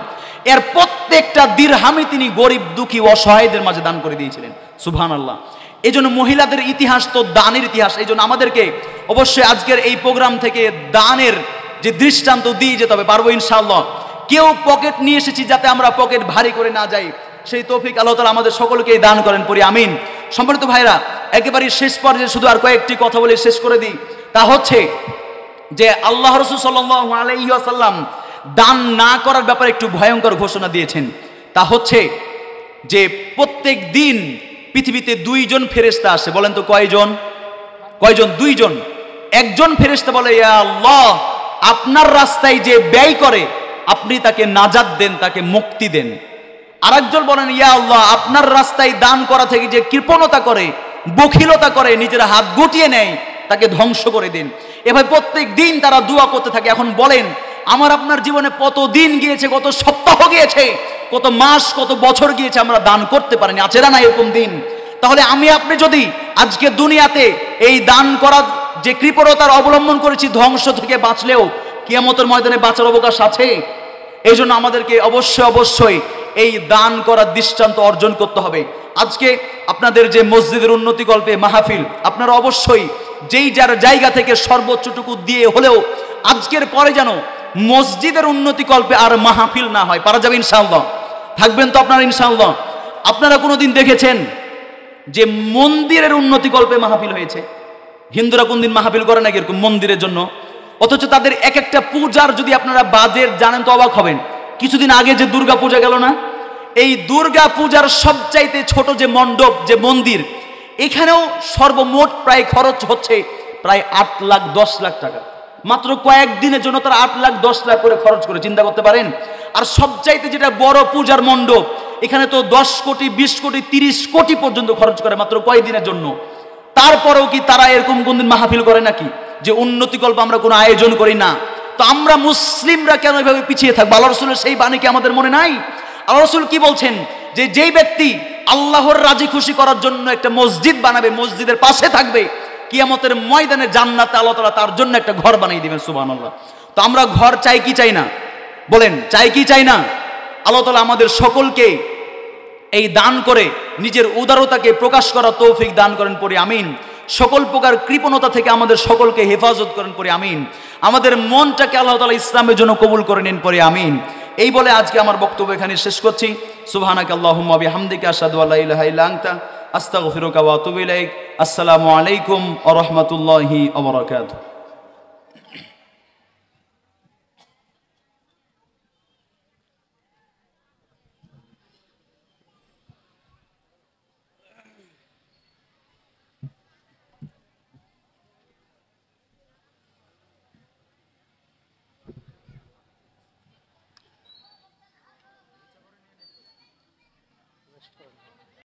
এর প্রত্যেকটা দিরহামই তিনি গরিব, দুঃখী, অসহায়দের মাঝে দান করে দিয়েছিলেন। সুবহানাল্লাহ। এই জন্য মহিলাদের ইতিহাস তো দানের ইতিহাস। এই জন্য আমাদেরকে অবশ্যই আজকের এই প্রোগ্রাম থেকে দানের যে দৃষ্টান্ত দিয়ে যেতে হবে, পারবো ইনশাআল্লাহ। কেউ পকেট নিয়ে এসেছি যাতে আমরা পকেট ভারী করে না যাই, সেই তৌফিক আল্লাহ তাআলা আমাদের সকলকেই দান করেন, পড়ি আমিন। সম্মানিত ভাইরা, একেবারে শেষ পর্যায়ে শুধু আর কয়েকটি কথা বলে শেষ করে দিই। তা হচ্ছে যে আল্লাহ রাসূল সাল্লাল্লাহু আলাইহি ওয়াসাল্লাম দান না করার ব্যাপারে একটু ভয়ঙ্কর ঘোষণা দিয়েছেন। তা হচ্ছে যে প্রত্যেক দিন পৃথিবীতে 2 জন ফেরেশতা আসে। বলেন তো কয়জন? 2 জন। একজন ফেরেশতা বলে, ইয়া আল্লাহ, আপনার রাস্তায় যে ব্যয় করে আপনি তাকে নাজাত দেন, তাকে মুক্তি দেন। আরেকজন বলেন, ইয়া আল্লাহ, আপনার রাস্তায় দান করা থেকে যে কৃপণতা করে, বখিলতা করে, নিজের হাত গুটিয়ে নেয়, তাকে ধ্বংস করে দিন। এভাবে প্রত্যেক দিন তারা দোয়া করতে থাকে। এখন বলেন, আমার আপনার জীবনে কত দিন গিয়েছে, কত সপ্তাহ গিয়েছে, কত মাস, কত বছর গিয়েছে আমরা দান করতে পারিনি, আছে না এরকম দিন? তাহলে আমি আপনি যদি আজকে দুনিয়াতে এই দান করার যে কৃপণতার অবলম্বন করেছি, ধ্বংস থেকে বাঁচলেও কিয়ামতের ময়দানে বাঁচার অবকাশ আছে। এই জন্য আমাদেরকে অবশ্যই এই দান করার দৃষ্টান্ত অর্জন করতে হবে। আজকে আপনাদের যে মসজিদের উন্নতিকল্পে মাহফিল, আপনারা অবশ্যই যেই যার জায়গা থেকে সর্বোচ্চটুকু দিয়ে হলেও আজকের পরে যেন মসজিদের উন্নতিকল্পে আর মাহফিল না হয়। পারা যাবে ইনশাআল্লাহ? থাকবেন তো আপনারা ইনশাআল্লাহ? আপনারা কোনোদিন দেখেছেন যে মন্দিরের উন্নতিকল্পে মাহফিল হয়েছে? হিন্দুরা কোনদিন মাহফিল করে নাকি এরকম মন্দিরের জন্য? অথচ তাদের এক একটা পূজার যদি আপনারা বাজেট জানেন তো অবাক হবেন। কিছুদিন আগে যে দুর্গা পূজা গেল না, এই দুর্গা পূজার সবচাইতে ছোট যে মণ্ডপ, যে মন্দির, এখানেও সর্বমোট প্রায় খরচ হচ্ছে প্রায় 8 লাখ 10 লাখ টাকা। মাত্র কয়েকদিনের জন্য তারা 8 লাখ 10 লাখ করে খরচ করে, চিন্তা করতে পারেন? আর সবচাইতে যেটা বড় পূজার মণ্ডপ, এখানে তো 10 কোটি 20 কোটি 30 কোটি পর্যন্ত খরচ করে মাত্র কয়েকদিনের জন্য। তারপরেও কি তারা এরকম কোনদিন মাহফিল করে নাকি যে উন্নতিকল্প আমরা কোনো আয়োজন করি না? তো আমরা মুসলিমরা কেন এভাবে পিছিয়ে থাকবো? আল্লাহ রাসূলের সেই বাণী কি আমাদের মনে নাই? আল্লাহ রাসূল কি বলছেন যে যেই ব্যক্তি আল্লাহর রাজি খুশি করার জন্য একটা মসজিদ বানাবে, মসজিদের পাশে থাকবে, কিয়ামতের ময়দানে জান্নাতে আল্লাহ তাআলা তার জন্য একটা ঘর বানিয়ে দিবেন। সুবহানাল্লাহ। তো আমরা ঘর চাই কি চাই না? বলেন, চাই কি চাই না? আল্লাহ তাআলা আমাদের সকলকে এই দান করে নিজের উদারতাকে প্রকাশ করা তৌফিক দান করেন, পড়ি আমিন। সকল প্রকার কৃপণতা থেকে আমাদের সকলকে হেফাজত করেন, পড়ি আমিন। আমাদের মনটাকে আল্লাহ তাআলা ইসলামের জন্য কবুল করে নিন, পড়ি আমিন। এই বলে আজকে আমার বক্তব্য এখানে শেষ করছি। সুবহানাকা আল্লাহুম্মা বিহামদিকা আশহাদু আল্লা ইলাহা ইল্লা আনতা আস্তাগফিরুকা ওয়া আতুবু ইলাইক। আসসালামু আলাইকুম ওয়া রাহমাতুল্লাহি ওয়া বারাকাতুহু।